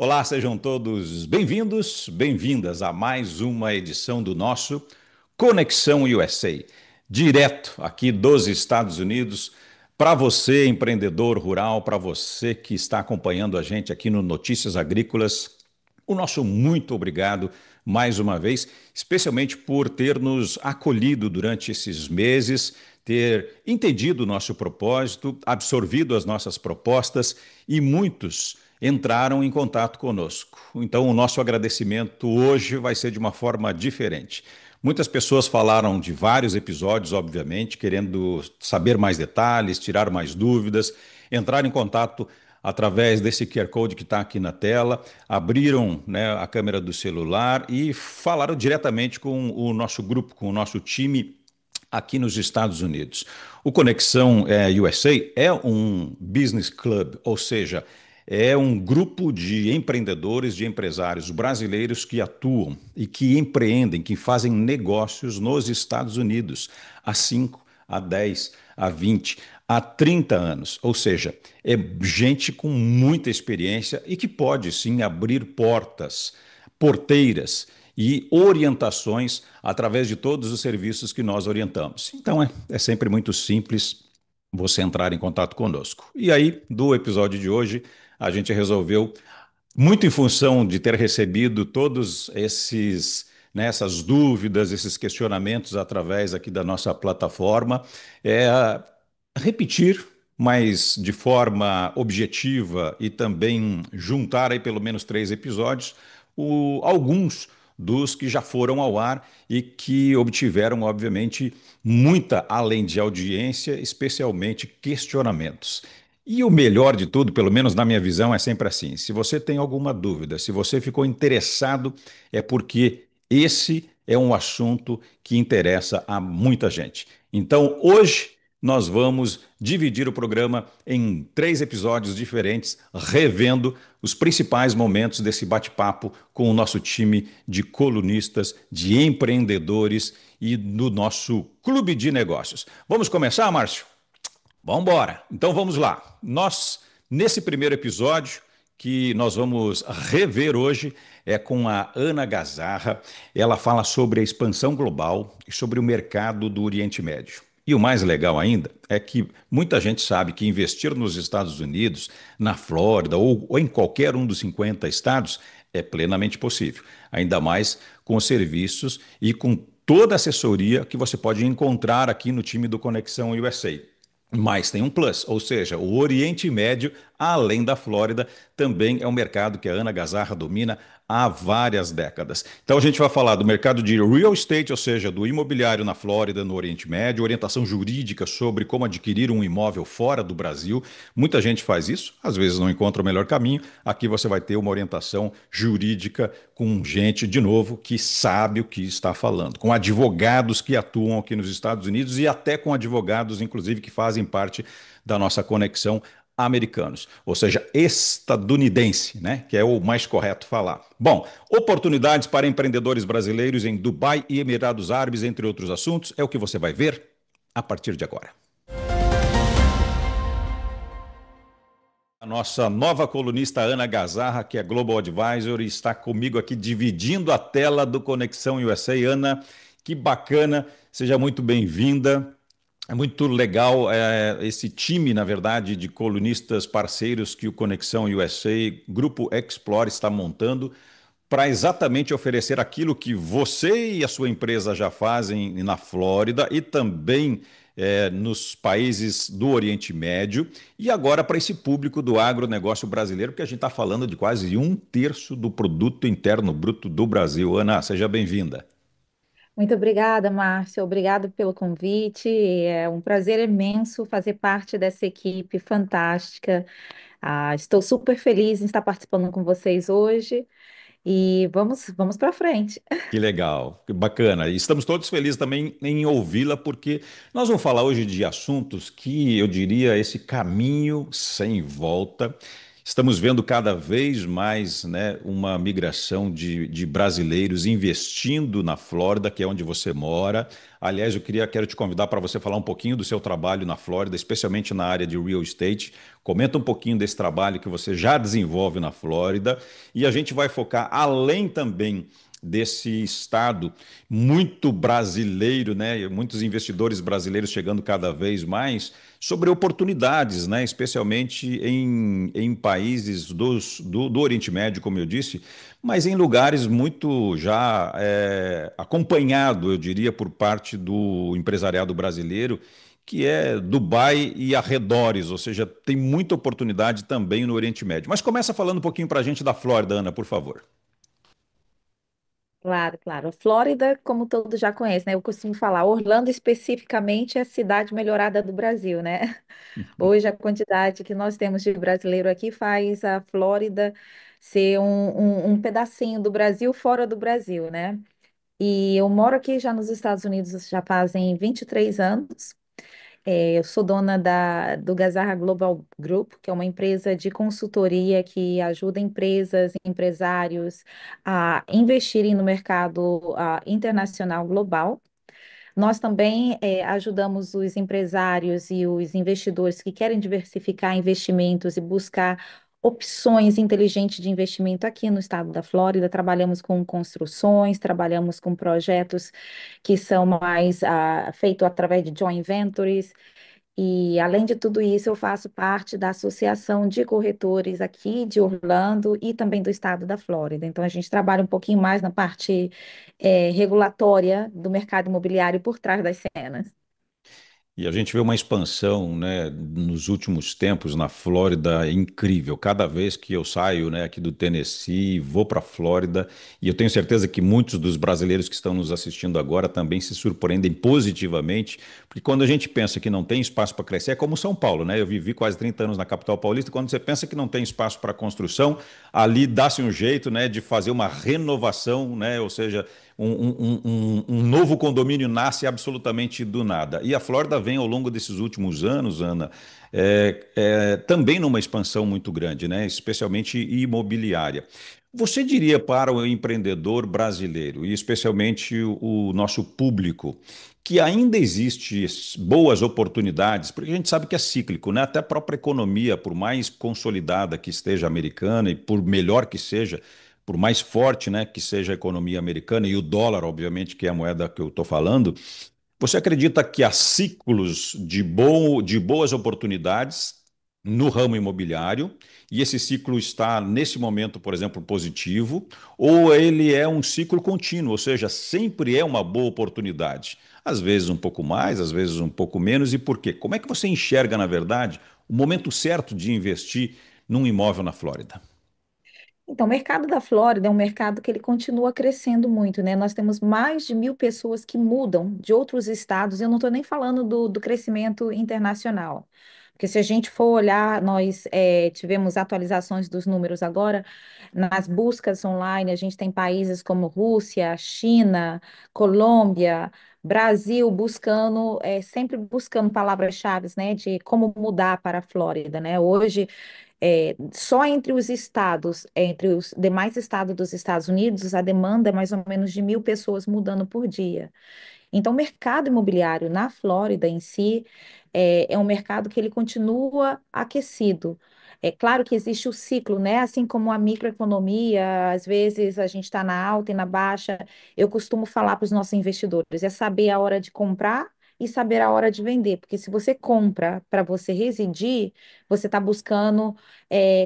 Olá, sejam todos bem-vindos, bem-vindas a mais uma edição do nosso Conexão USA, direto aqui dos Estados Unidos, para você, empreendedor rural, para você que está acompanhando a gente aqui no Notícias Agrícolas. O nosso muito obrigado mais uma vez, especialmente por ter nos acolhido durante esses meses, ter entendido o nosso propósito, absorvido as nossas propostas e muitos entraram em contato conosco. Então, o nosso agradecimento hoje vai ser de uma forma diferente. Muitas pessoas falaram de vários episódios, obviamente, querendo saber mais detalhes, tirar mais dúvidas, entrar em contato através desse QR Code que está aqui na tela, abriram, né, a câmera do celular e falaram diretamente com o nosso grupo, com o nosso time aqui nos Estados Unidos. O Conexão USA é um business club, ou seja, é um grupo de empreendedores, de empresários brasileiros que atuam e que empreendem, que fazem negócios nos Estados Unidos há 5, há 10, há 20, há 30 anos. Ou seja, é gente com muita experiência e que pode sim abrir portas, porteiras e orientações através de todos os serviços que nós orientamos. Então é sempre muito simples você entrar em contato conosco. E aí, do episódio de hoje, a gente resolveu, muito em função de ter recebido todos esses, né, essas dúvidas, esses questionamentos através aqui da nossa plataforma, repetir, mas de forma objetiva e também juntar aí pelo menos 3 episódios, alguns dos que já foram ao ar e que obtiveram, obviamente, muita, além de audiência, especialmente questionamentos. E o melhor de tudo, pelo menos na minha visão, é sempre assim: se você tem alguma dúvida, se você ficou interessado, é porque esse é um assunto que interessa a muita gente. Então, hoje nós vamos dividir o programa em 3 episódios diferentes, revendo os principais momentos desse bate-papo com o nosso time de colunistas, de empreendedores e do nosso clube de negócios. Vamos começar, Márcio? Vamos embora. Então vamos lá. Nós, nesse primeiro episódio, que nós vamos rever hoje, é com a Ana Gazarra. Ela fala sobre a expansão global e sobre o mercado do Oriente Médio. E o mais legal ainda é que muita gente sabe que investir nos Estados Unidos, na Flórida ou em qualquer um dos 50 estados é plenamente possível. Ainda mais com os serviços e com toda a assessoria que você pode encontrar aqui no time do Conexão USA. Mas tem um plus, ou seja, o Oriente Médio, além da Flórida, também é um mercado que a Ana Gazarra domina há várias décadas. Então a gente vai falar do mercado de real estate, ou seja, do imobiliário na Flórida, no Oriente Médio, orientação jurídica sobre como adquirir um imóvel fora do Brasil. Muita gente faz isso, às vezes não encontra o melhor caminho. Aqui você vai ter uma orientação jurídica com gente, de novo, que sabe o que está falando, com advogados que atuam aqui nos Estados Unidos e até com advogados, inclusive, que fazem parte da nossa conexão americanos, ou seja, estadunidense, né? Que é o mais correto falar. Bom, oportunidades para empreendedores brasileiros em Dubai e Emirados Árabes, entre outros assuntos, é o que você vai ver a partir de agora. A nossa nova colunista Ana Gazarra, que é Global Advisor, está comigo aqui dividindo a tela do Conexão USA. Ana, que bacana, seja muito bem-vinda. É muito legal esse time, na verdade, de colunistas parceiros que o Conexão USA, Grupo Explore, está montando para exatamente oferecer aquilo que você e a sua empresa já fazem na Flórida e também nos países do Oriente Médio, e agora para esse público do agronegócio brasileiro, porque a gente está falando de quase 1/3 do produto interno bruto do Brasil. Ana, seja bem-vinda. Muito obrigada, Márcio. Obrigado pelo convite. É um prazer imenso fazer parte dessa equipe fantástica. Estou super feliz em estar participando com vocês hoje e vamos para frente. Que legal, que bacana. E estamos todos felizes também em ouvi-la, porque nós vamos falar hoje de assuntos que eu diria esse caminho sem volta. Estamos vendo cada vez mais, né, uma migração de brasileiros investindo na Flórida, que é onde você mora. Aliás, quero te convidar para você falar um pouquinho do seu trabalho na Flórida, especialmente na área de real estate. Comenta um pouquinho desse trabalho que você já desenvolve na Flórida. E a gente vai focar além também desse estado muito brasileiro, né? Muitos investidores brasileiros chegando cada vez mais sobre oportunidades, né? Especialmente em países do Oriente Médio, como eu disse, mas em lugares muito já acompanhado, eu diria, por parte do empresariado brasileiro, que é Dubai e arredores, ou seja, tem muita oportunidade também no Oriente Médio. Mas começa falando um pouquinho para a gente da Flórida, Ana, por favor. Claro, claro. Flórida, como todos já conhecem, né? Eu costumo falar, Orlando especificamente é a cidade melhorada do Brasil, né? Hoje a quantidade que nós temos de brasileiro aqui faz a Flórida ser um pedacinho do Brasil fora do Brasil, né? E eu moro aqui já nos Estados Unidos já fazem 23 anos. Eu sou dona do Gazarra Global Group, que é uma empresa de consultoria que ajuda empresas, empresários a investirem no mercado internacional global. Nós também ajudamos os empresários e os investidores que querem diversificar investimentos e buscar opções inteligentes de investimento aqui no estado da Flórida. Trabalhamos com construções, trabalhamos com projetos que são mais feitos através de joint ventures. E, além de tudo isso, eu faço parte da Associação de Corretores aqui de Orlando e também do estado da Flórida. Então, a gente trabalha um pouquinho mais na parte, regulatória do mercado imobiliário por trás das cenas. E a gente vê uma expansão, né, nos últimos tempos na Flórida incrível. Cada vez que eu saio, né, aqui do Tennessee, vou para a Flórida, e eu tenho certeza que muitos dos brasileiros que estão nos assistindo agora também se surpreendem positivamente, porque quando a gente pensa que não tem espaço para crescer, é como São Paulo, né? Eu vivi quase 30 anos na capital paulista, quando você pensa que não tem espaço para construção, ali dá-se um jeito, né, de fazer uma renovação, né? Ou seja, um novo condomínio nasce absolutamente do nada. E a Flórida vem ao longo desses últimos anos, Ana, também numa expansão muito grande, né? Especialmente imobiliária. Você diria para o empreendedor brasileiro, e especialmente o nosso público, que ainda existe boas oportunidades, porque a gente sabe que é cíclico, né? Até a própria economia, por mais consolidada que esteja a americana e por melhor que seja, por mais forte, né, que seja a economia americana e o dólar, obviamente, que é a moeda que eu estou falando, você acredita que há ciclos de boas oportunidades no ramo imobiliário e esse ciclo está, nesse momento, por exemplo, positivo, ou ele é um ciclo contínuo, ou seja, sempre é uma boa oportunidade? Às vezes um pouco mais, às vezes um pouco menos, e por quê? Como é que você enxerga, na verdade, o momento certo de investir num imóvel na Flórida? Então, o mercado da Flórida é um mercado que ele continua crescendo muito, né? Nós temos mais de 1.000 pessoas que mudam de outros estados. Eu não estou nem falando do crescimento internacional, porque se a gente for olhar, nós tivemos atualizações dos números agora nas buscas online. A gente tem países como Rússia, China, Colômbia, Brasil buscando, sempre buscando palavras-chave, né, de como mudar para a Flórida, né? Hoje só entre os estados, entre os demais estados dos Estados Unidos, a demanda é mais ou menos de 1.000 pessoas mudando por dia. Então, o mercado imobiliário na Flórida em si é um mercado que ele continua aquecido. É claro que existe o ciclo, né? Assim como a microeconomia, às vezes a gente está na alta e na baixa. Eu costumo falar para os nossos investidores, é saber a hora de comprar e saber a hora de vender, porque se você compra para você residir, você está buscando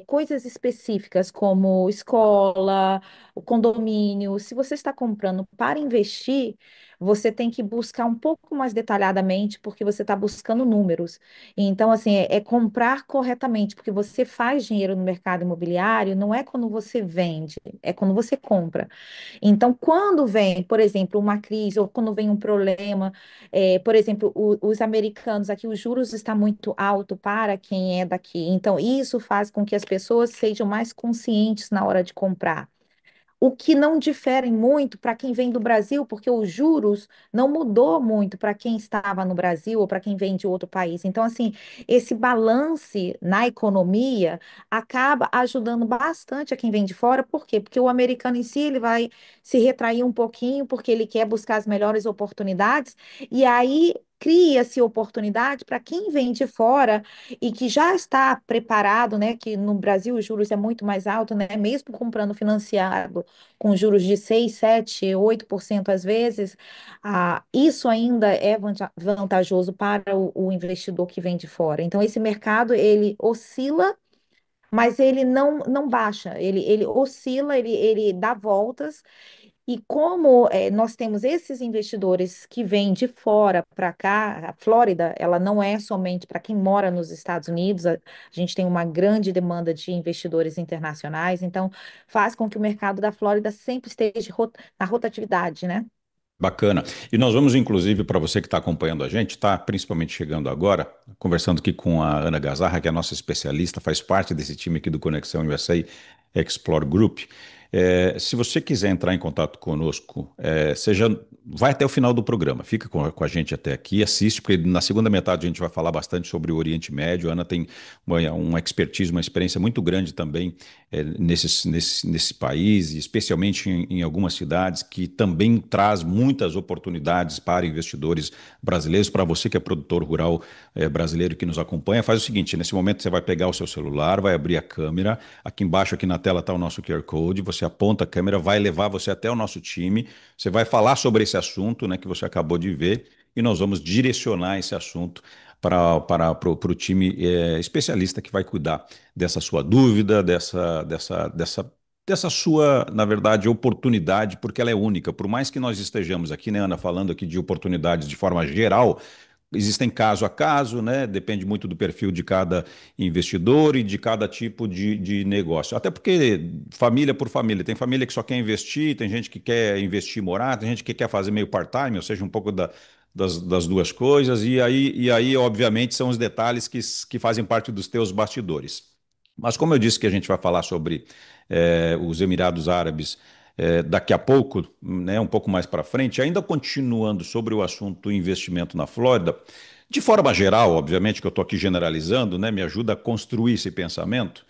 coisas específicas como escola, o condomínio. Se você está comprando para investir, você tem que buscar um pouco mais detalhadamente, porque você está buscando números. Então, assim, é comprar corretamente, porque você faz dinheiro no mercado imobiliário, não é quando você vende, é quando você compra. Então, quando vem, por exemplo, uma crise ou quando vem um problema, por exemplo, os americanos aqui, os juros está muito alto para quem é daqui. Então, isso faz com que as pessoas sejam mais conscientes na hora de comprar. o que não difere muito para quem vem do Brasil, porque os juros não mudou muito para quem estava no Brasil ou para quem vem de outro país. Então, assim, esse balance na economia acaba ajudando bastante a quem vem de fora. Por quê? Porque o americano em si ele vai se retrair um pouquinho, porque ele quer buscar as melhores oportunidades, e aí cria-se oportunidade para quem vem de fora e que já está preparado, né? Que no Brasil os juros é muito mais alto, né? Mesmo comprando financiado com juros de 6, 7, 8% às vezes, isso ainda é vantajoso para o investidor que vem de fora. Então, esse mercado, ele oscila, mas ele não baixa, ele oscila, ele dá voltas, e como nós temos esses investidores que vêm de fora para cá, a Flórida, ela não é somente para quem mora nos Estados Unidos, a gente tem uma grande demanda de investidores internacionais, então faz com que o mercado da Flórida sempre esteja na rotatividade, né? Bacana. E nós vamos, inclusive, para você que está acompanhando a gente, está principalmente chegando agora, conversando aqui com a Ana Gazarra, que é a nossa especialista, faz parte desse time aqui do Conexão USA Explore Group. Se você quiser entrar em contato conosco, vai até o final do programa, fica com a gente até aqui, assiste, porque na segunda metade a gente vai falar bastante sobre o Oriente Médio. A Ana tem uma expertise, uma experiência muito grande também nesse país, e especialmente em algumas cidades, que também traz muitas oportunidades para investidores brasileiros. Para você que é produtor rural brasileiro que nos acompanha, faz o seguinte: nesse momento você vai pegar o seu celular, vai abrir a câmera, aqui embaixo, aqui na tela está o nosso QR Code, você aponta a câmera, vai levar você até o nosso time, você vai falar sobre esse assunto, né, que você acabou de ver, e nós vamos direcionar esse assunto para o time especialista que vai cuidar dessa sua dúvida, dessa sua, na verdade, oportunidade, porque ela é única. Por mais que nós estejamos aqui, né, Ana, falando aqui de oportunidades de forma geral, existem caso a caso, né? Depende muito do perfil de cada investidor e de cada tipo de negócio. Até porque família por família. Tem família que só quer investir, tem gente que quer investir e morar, tem gente que quer fazer meio part-time, ou seja, um pouco das duas coisas. E aí, obviamente, são os detalhes que fazem parte dos teus bastidores. Mas como eu disse que a gente vai falar sobre os Emirados Árabes daqui a pouco, né, um pouco mais para frente, ainda continuando sobre o assunto investimento na Flórida, de forma geral, obviamente que eu estou aqui generalizando, né, me ajuda a construir esse pensamento.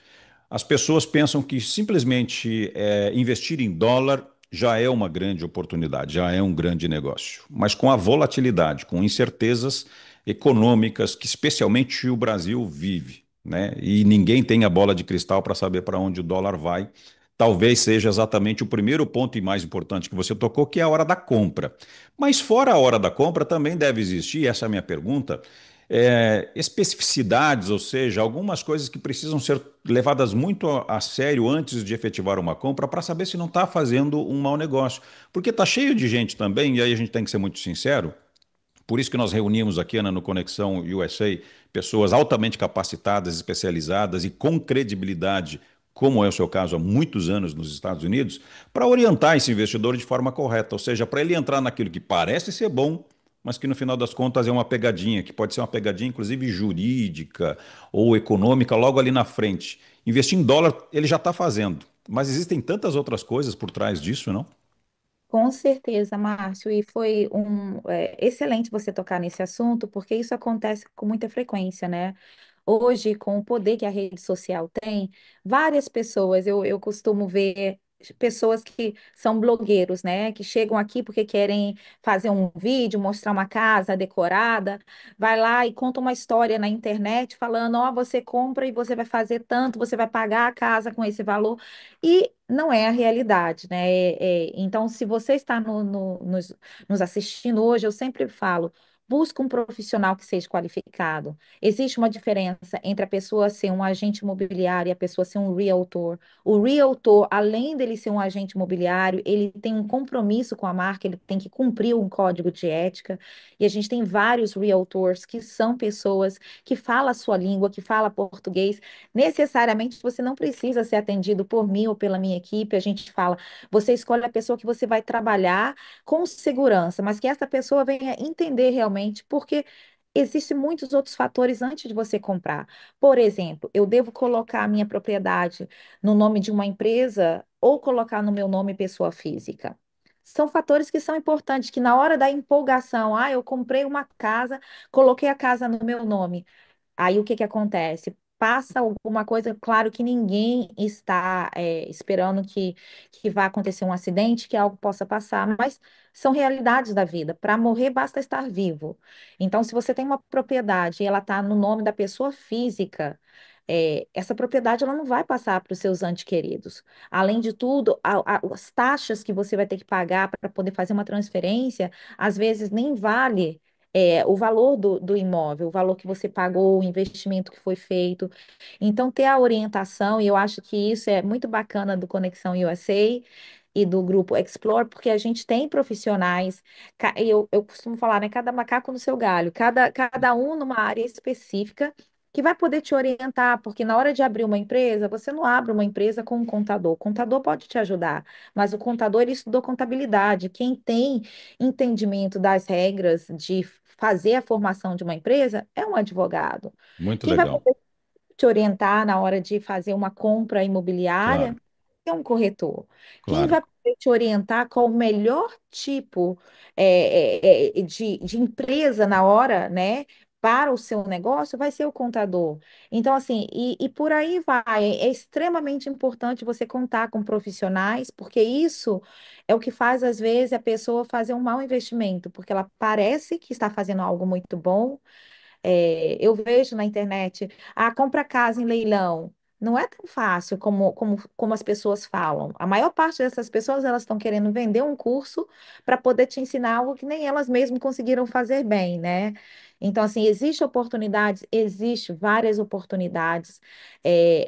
As pessoas pensam que simplesmente investir em dólar já é uma grande oportunidade, já é um grande negócio. Mas com a volatilidade, com incertezas econômicas que especialmente o Brasil vive, né? E ninguém tem a bola de cristal para saber para onde o dólar vai. Talvez seja exatamente o primeiro ponto e mais importante que você tocou, que é a hora da compra. Mas fora a hora da compra também deve existir, essa é a minha pergunta, especificidades, ou seja, algumas coisas que precisam ser levadas muito a sério antes de efetivar uma compra para saber se não está fazendo um mau negócio. Porque está cheio de gente também, e aí a gente tem que ser muito sincero. Por isso que nós reunimos aqui, Ana, no Conexão USA, pessoas altamente capacitadas, especializadas e com credibilidade, como é o seu caso há muitos anos nos Estados Unidos, para orientar esse investidor de forma correta, ou seja, para ele entrar naquilo que parece ser bom, mas que no final das contas é uma pegadinha, que pode ser uma pegadinha inclusive jurídica ou econômica logo ali na frente. Investir em dólar ele já está fazendo, mas existem tantas outras coisas por trás disso, não? Com certeza, Márcio, e foi excelente você tocar nesse assunto, porque isso acontece com muita frequência, né? Hoje, com o poder que a rede social tem, várias pessoas, eu costumo ver pessoas que são blogueiros, né? Que chegam aqui porque querem fazer um vídeo, mostrar uma casa decorada, vai lá e conta uma história na internet falando, ó, você compra e você vai fazer tanto, você vai pagar a casa com esse valor, e não é a realidade, né? Então, se você está nos assistindo hoje, eu sempre falo, busca um profissional que seja qualificado. Existe uma diferença entre a pessoa ser um agente imobiliário e a pessoa ser um realtor. O realtor, além dele ser um agente imobiliário, ele tem um compromisso com a marca, ele tem que cumprir um código de ética. E a gente tem vários realtors que são pessoas que falam a sua língua, que falam português. Necessariamente você não precisa ser atendido por mim ou pela minha equipe. A gente fala, você escolhe a pessoa que você vai trabalhar com segurança, mas que essa pessoa venha entender realmente, porque existem muitos outros fatores antes de você comprar. Por exemplo, eu devo colocar a minha propriedade no nome de uma empresa ou colocar no meu nome pessoa física? São fatores que são importantes, que na hora da empolgação, eu comprei uma casa, coloquei a casa no meu nome. Aí o que que acontece? Passa alguma coisa, claro que ninguém está esperando que vá acontecer um acidente, que algo possa passar, mas são realidades da vida. Para morrer, basta estar vivo. Então, se você tem uma propriedade e ela está no nome da pessoa física, essa propriedade ela não vai passar para os seus entes queridos. Além de tudo, as taxas que você vai ter que pagar para poder fazer uma transferência, às vezes nem vale o valor do imóvel, o valor que você pagou, o investimento que foi feito. Então, ter a orientação, e eu acho que isso é muito bacana do Conexão USA e do grupo Explore, porque a gente tem profissionais, eu costumo falar, né, cada macaco no seu galho, cada um numa área específica. Que vai poder te orientar, porque na hora de abrir uma empresa, você não abre uma empresa com um contador. O contador pode te ajudar, mas o contador ele estudou contabilidade. Quem tem entendimento das regras de fazer a formação de uma empresa é um advogado. Muito Quem vai legal. poder te orientar na hora de fazer uma compra imobiliária Claro, é um corretor. Quem claro. vai poder te orientar qual o melhor tipo de empresa na hora, né? Para o seu negócio vai ser o contador. Então, assim, e por aí vai. É extremamente importante você contar com profissionais, porque isso é o que faz, às vezes, a pessoa fazer um mau investimento, porque ela parece que está fazendo algo muito bom, eu vejo na internet, compra casa em leilão. Não é tão fácil como as pessoas falam. A maior parte dessas pessoas, elas estão querendo vender um curso para poder te ensinar algo que nem elas mesmas conseguiram fazer bem, né? Então, assim, existe oportunidades, existe várias oportunidades.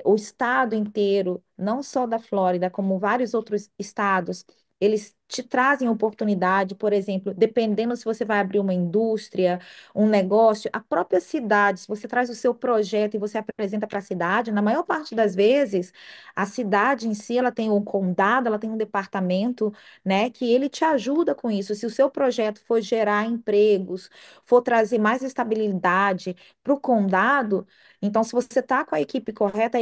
O estado inteiro, não só da Flórida, como vários outros estados, eles te trazem oportunidade, por exemplo, dependendo se você vai abrir uma indústria, um negócio, a própria cidade, se você traz o seu projeto e você apresenta para a cidade, na maior parte das vezes, a cidade em si, ela tem um condado, ela tem um departamento, né, que ele te ajuda com isso. Se o seu projeto for gerar empregos, for trazer mais estabilidade para o condado, então, se você está com a equipe correta,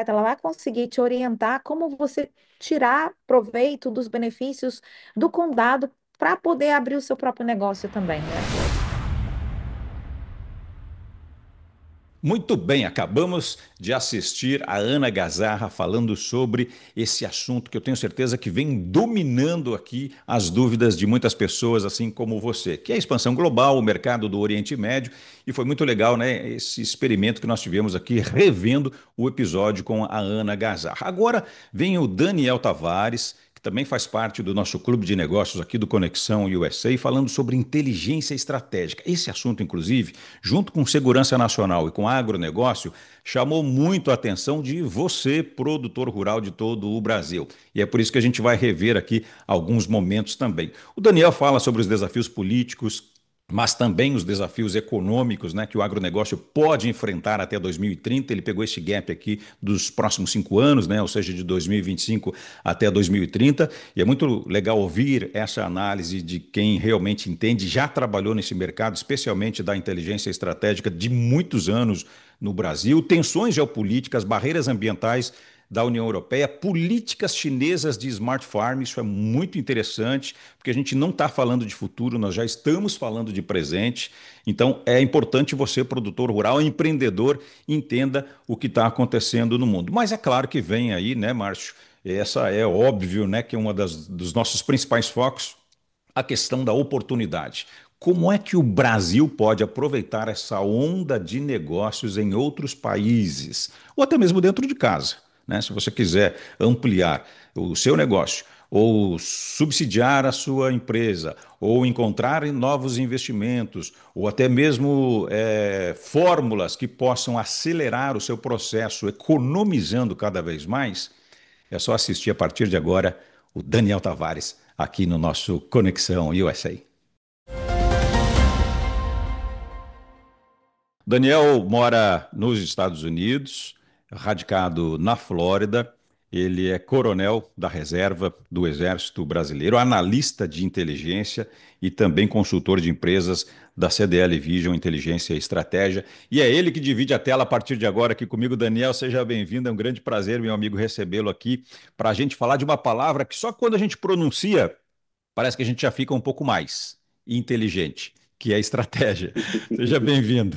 ela vai conseguir te orientar como você tirar proveito dos benefícios do condado para poder abrir o seu próprio negócio também, né? Muito bem, acabamos de assistir a Ana Gazarra falando sobre esse assunto que eu tenho certeza que vem dominando aqui as dúvidas de muitas pessoas, assim como você, que é a expansão global, o mercado do Oriente Médio, e foi muito legal, né, esse experimento que nós tivemos aqui, revendo o episódio com a Ana Gazarra. Agora vem o Daniel Tavares, que também faz parte do nosso clube de negócios aqui do Conexão USA, falando sobre inteligência estratégica. Esse assunto, inclusive, junto com segurança nacional e com agronegócio, chamou muito a atenção de você, produtor rural de todo o Brasil. E é por isso que a gente vai rever aqui alguns momentos também. O Daniel fala sobre os desafios políticos, mas também os desafios econômicos, né, que o agronegócio pode enfrentar até 2030. Ele pegou esse gap aqui dos próximos 5 anos, né, ou seja, de 2025 até 2030. E é muito legal ouvir essa análise de quem realmente entende, já trabalhou nesse mercado, especialmente da inteligência estratégica de muitos anos no Brasil, tensões geopolíticas, barreiras ambientais da União Europeia, políticas chinesas de smart farm. Isso é muito interessante, porque a gente não está falando de futuro, nós já estamos falando de presente. Então é importante você, produtor rural, empreendedor, entenda o que está acontecendo no mundo. Mas é claro que vem aí, né, Márcio? Essa é óbvio, né, que é uma dos nossos principais focos, a questão da oportunidade. Como é que o Brasil pode aproveitar essa onda de negócios em outros países, ou até mesmo dentro de casa, né? Se você quiser ampliar o seu negócio, ou subsidiar a sua empresa, ou encontrar novos investimentos, ou até mesmo fórmulas que possam acelerar o seu processo, economizando cada vez mais, é só assistir a partir de agora o Daniel Tavares aqui no nosso Conexão USA. Daniel mora nos Estados Unidos, radicado na Flórida, Ele é coronel da reserva do Exército Brasileiro, analista de inteligência e também consultor de empresas da CDL Vision Inteligência e Estratégia. E é ele que divide a tela a partir de agora aqui comigo. Daniel, seja bem-vindo. É um grande prazer, meu amigo, recebê-lo aqui para a gente falar de uma palavra que só quando a gente pronuncia parece que a gente já fica um pouco mais inteligente, que é estratégia. Seja bem-vindo.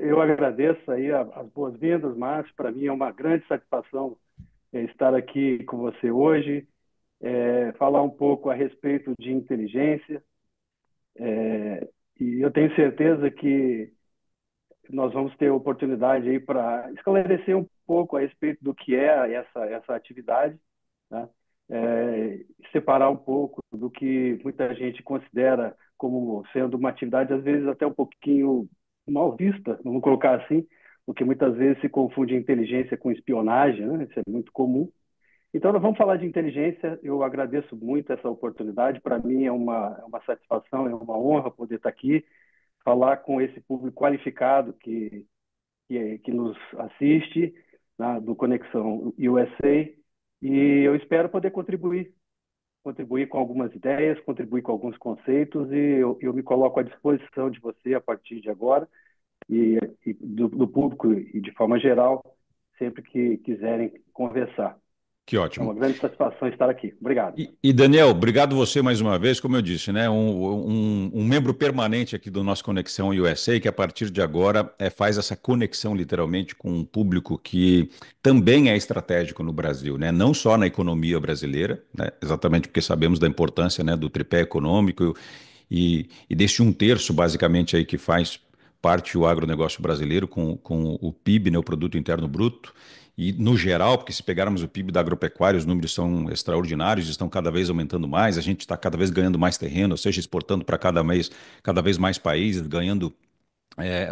Eu agradeço aí as boas-vindas, Márcio. Para mim é uma grande satisfação estar aqui com você hoje, falar um pouco a respeito de inteligência. E eu tenho certeza que nós vamos ter oportunidade aí para esclarecer um pouco a respeito do que é essa atividade, né? Separar um pouco do que muita gente considera como sendo uma atividade, às vezes até um pouquinho mal vista, vamos colocar assim, porque muitas vezes se confunde inteligência com espionagem, né? Isso é muito comum. Então, nós vamos falar de inteligência. Eu agradeço muito essa oportunidade. Para mim é uma satisfação, é uma honra poder estar aqui, falar com esse público qualificado que nos assiste, né, do Conexão USA, e eu espero poder contribuir com algumas ideias, contribuir com alguns conceitos, e eu me coloco à disposição de você a partir de agora e do público e de forma geral, sempre que quiserem conversar. Que É uma ótimo. grande satisfação estar aqui. Obrigado. Daniel, obrigado você mais uma vez, como eu disse, né? Um membro permanente aqui do nosso Conexão USA, que a partir de agora faz essa conexão literalmente com um público que também é estratégico no Brasil, né? Não só na economia brasileira, né? Exatamente porque sabemos da importância, né, do tripé econômico e deste um terço, basicamente, aí que faz parte o agronegócio brasileiro com o PIB, né, o Produto Interno Bruto. E, no geral, porque se pegarmos o PIB da agropecuária, os números são extraordinários, estão cada vez aumentando mais, a gente está cada vez ganhando mais terreno, ou seja, exportando para cada vez mais países, ganhando,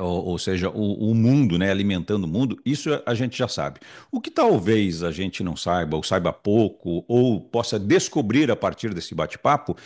ou seja, o mundo, né, alimentando o mundo, isso a gente já sabe. O que talvez a gente não saiba, ou saiba pouco, ou possa descobrir a partir desse bate-papo,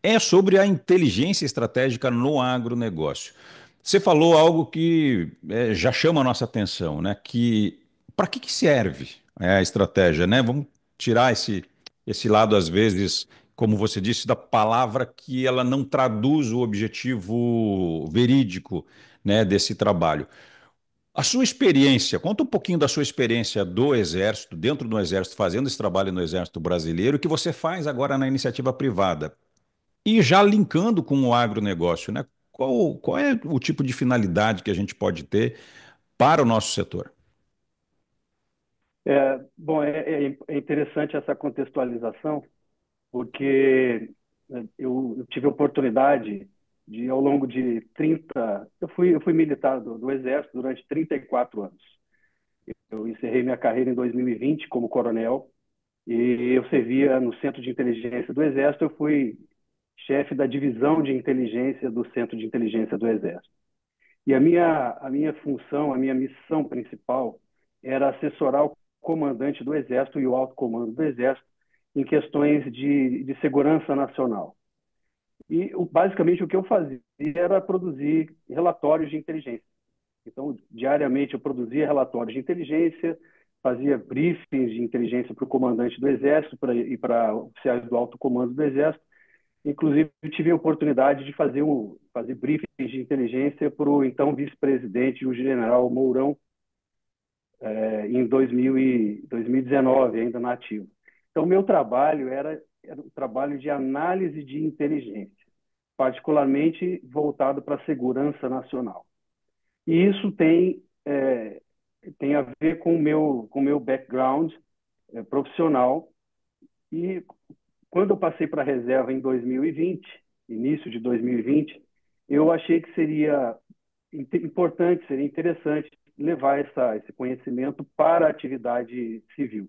é sobre a inteligência estratégica no agronegócio. Você falou algo que já chama a nossa atenção, né? Que para que serve a estratégia, né? Vamos tirar esse lado, às vezes, como você disse, da palavra que ela não traduz o objetivo verídico, né, desse trabalho. A sua experiência, conta um pouquinho da sua experiência do Exército, dentro do Exército, fazendo esse trabalho no Exército Brasileiro, que você faz agora na iniciativa privada. E já linkando com o agronegócio, né? Qual é o tipo de finalidade que a gente pode ter para o nosso setor? Bom, é interessante essa contextualização, porque eu tive a oportunidade de, ao longo de 30, eu fui militar do Exército durante 34 anos. Eu encerrei minha carreira em 2020 como coronel e eu servia no Centro de Inteligência do Exército. Eu fui chefe da divisão de inteligência do Centro de Inteligência do Exército. E a minha função, a minha missão principal era assessorar o comandante do Exército e o alto comando do Exército em questões de segurança nacional. E basicamente o que eu fazia era produzir relatórios de inteligência. Então, diariamente eu produzia relatórios de inteligência, fazia briefings de inteligência para o comandante do Exército e para oficiais do alto comando do Exército. Inclusive, eu tive a oportunidade de fazer briefings de inteligência para o então vice-presidente, o general Mourão, em 2019, ainda na ativa. Então, meu trabalho era um trabalho de análise de inteligência, particularmente voltado para a segurança nacional. E isso tem a ver com o meu background profissional. E quando eu passei para a reserva em 2020, início de 2020, eu achei que seria importante, seria interessante levar esse conhecimento para a atividade civil.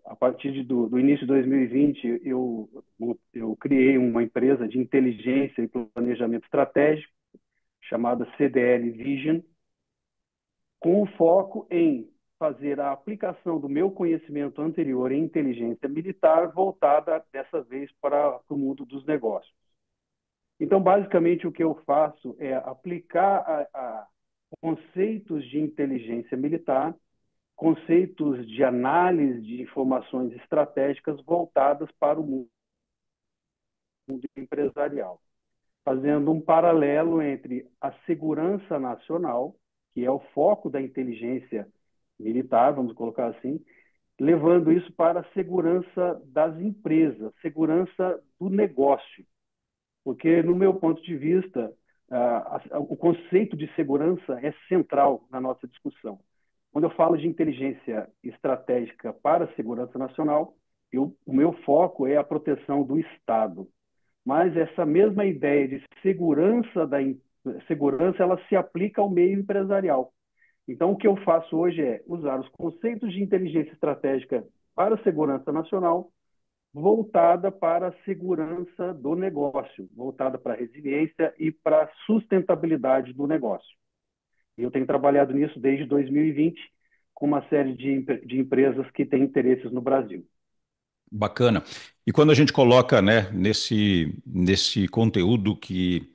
A partir do início de 2020, eu criei uma empresa de inteligência e planejamento estratégico, chamada CDL Vision, com o foco em fazer a aplicação do meu conhecimento anterior em inteligência militar voltada, dessa vez, para o mundo dos negócios. Então, basicamente, o que eu faço é aplicar a conceitos de inteligência militar conceitos de análise de informações estratégicas voltadas para o mundo empresarial, fazendo um paralelo entre a segurança nacional, que é o foco da inteligência militar, vamos colocar assim, levando isso para a segurança das empresas, segurança do negócio. Porque, no meu ponto de vista, o conceito de segurança é central na nossa discussão. Quando eu falo de inteligência estratégica para a segurança nacional, o meu foco é a proteção do Estado. Mas essa mesma ideia de segurança, ela se aplica ao meio empresarial. Então, o que eu faço hoje é usar os conceitos de inteligência estratégica para a segurança nacional, voltada para a segurança do negócio, voltada para a resiliência e para a sustentabilidade do negócio. Eu tenho trabalhado nisso desde 2020, com uma série de empresas que têm interesses no Brasil. Bacana. E quando a gente coloca, né, nesse conteúdo que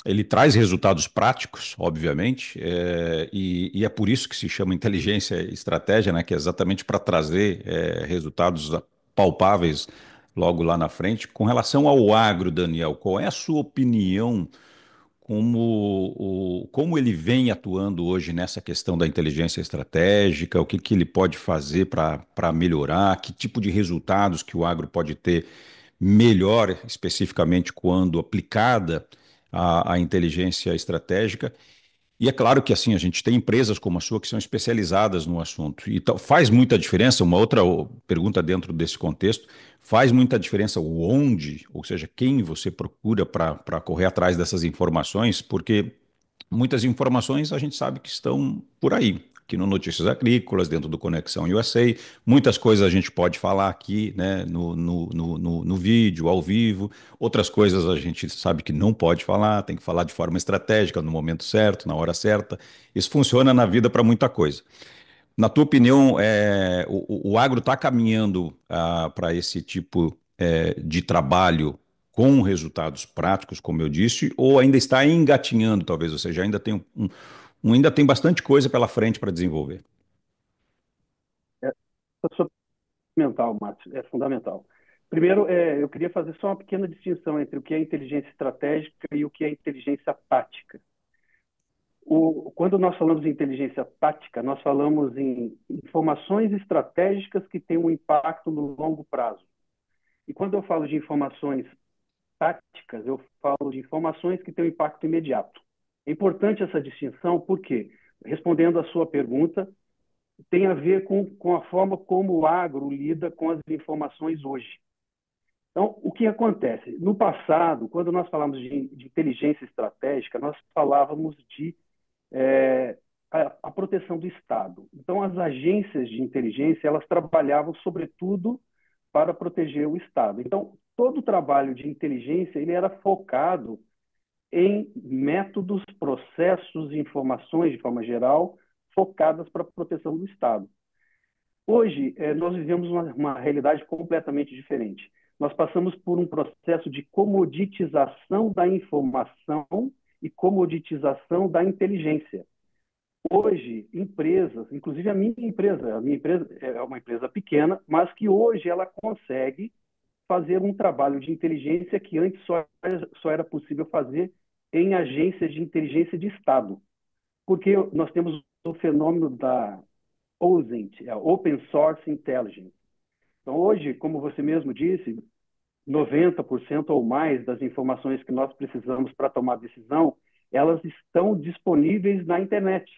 ele traz resultados práticos, obviamente, e é por isso que se chama inteligência e estratégia, né, que é exatamente para trazer resultados palpáveis logo lá na frente. Com relação ao agro, Daniel, qual é a sua opinião como ele vem atuando hoje nessa questão da inteligência estratégica, o que, que ele pode fazer para melhorar, que tipo de resultados que o agro pode ter melhor, especificamente quando aplicada a inteligência estratégica. E é claro que assim a gente tem empresas como a sua que são especializadas no assunto. Então faz muita diferença, uma outra pergunta dentro desse contexto, faz muita diferença o onde, ou seja, quem você procura para correr atrás dessas informações, porque muitas informações a gente sabe que estão por aí, aqui no Notícias Agrícolas, dentro do Conexão USA. Muitas coisas a gente pode falar aqui, né, no vídeo, ao vivo. Outras coisas a gente sabe que não pode falar, tem que falar de forma estratégica, no momento certo, na hora certa. Isso funciona na vida para muita coisa. Na tua opinião, o agro está caminhando para esse tipo de trabalho com resultados práticos, como eu disse, ou ainda está engatinhando, talvez, ou seja, ainda tem ainda tem bastante coisa pela frente para desenvolver? É fundamental, Márcio, é fundamental. Primeiro, eu queria fazer só uma pequena distinção entre o que é inteligência estratégica e o que é inteligência tática. Quando nós falamos em inteligência tática, nós falamos em informações estratégicas que têm um impacto no longo prazo. E quando eu falo de informações táticas, eu falo de informações que têm um impacto imediato. É importante essa distinção porque, respondendo à sua pergunta, tem a ver com a forma como o agro lida com as informações hoje. Então, o que acontece? No passado, quando nós falamos de inteligência estratégica, nós falávamos de a proteção do Estado. Então, as agências de inteligência, elas trabalhavam, sobretudo, para proteger o Estado. Então, todo o trabalho de inteligência ele era focado em métodos, processos e informações, de forma geral, focadas para a proteção do Estado. Hoje, nós vivemos uma realidade completamente diferente. Nós passamos por um processo de comoditização da informação e comoditização da inteligência. Hoje, empresas, inclusive a minha empresa é uma empresa pequena, mas que hoje ela consegue fazer um trabalho de inteligência que antes só era possível fazer em agências de inteligência de Estado. Porque nós temos o fenômeno da OSINT, Open Source Intelligence. Então, hoje, como você mesmo disse, 90% ou mais das informações que nós precisamos para tomar decisão, elas estão disponíveis na internet.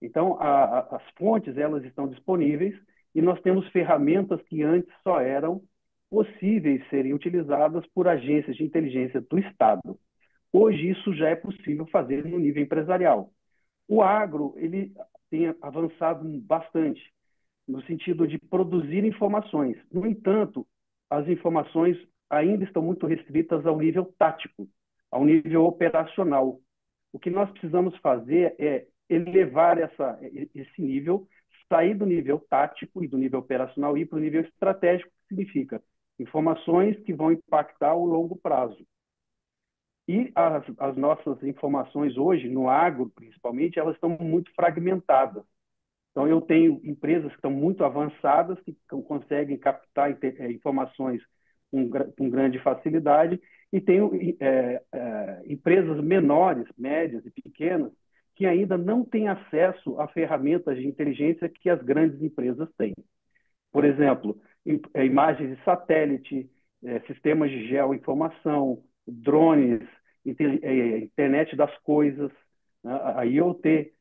Então, as fontes elas estão disponíveis e nós temos ferramentas que antes só eram possíveis serem utilizadas por agências de inteligência do Estado. Hoje, isso já é possível fazer no nível empresarial. O agro ele tem avançado bastante no sentido de produzir informações. No entanto, as informações ainda estão muito restritas ao nível tático, ao nível operacional. O que nós precisamos fazer é elevar esse nível, sair do nível tático e do nível operacional e ir para o nível estratégico, que significa informações que vão impactar o longo prazo. E as nossas informações hoje, no agro principalmente, elas estão muito fragmentadas. Então, eu tenho empresas que estão muito avançadas, que conseguem captar informações com grande facilidade, e tenho empresas menores, médias e pequenas, que ainda não têm acesso a ferramentas de inteligência que as grandes empresas têm. Por exemplo, imagens de satélite, sistemas de geoinformação, drones, internet das coisas, né, a IoT,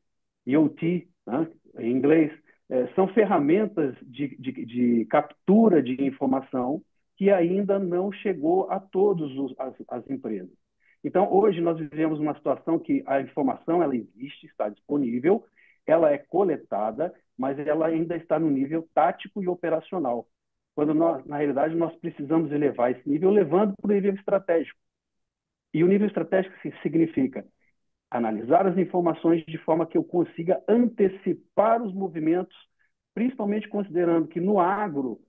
né, em inglês, são ferramentas de captura de informação que ainda não chegou a todas as empresas. Então, hoje nós vivemos uma situação que a informação ela existe, está disponível, ela é coletada, mas ela ainda está no nível tático e operacional. Quando nós, na realidade, nós precisamos elevar esse nível, levando para o nível estratégico. E o nível estratégico significa analisar as informações de forma que eu consiga antecipar os movimentos, principalmente considerando que no agro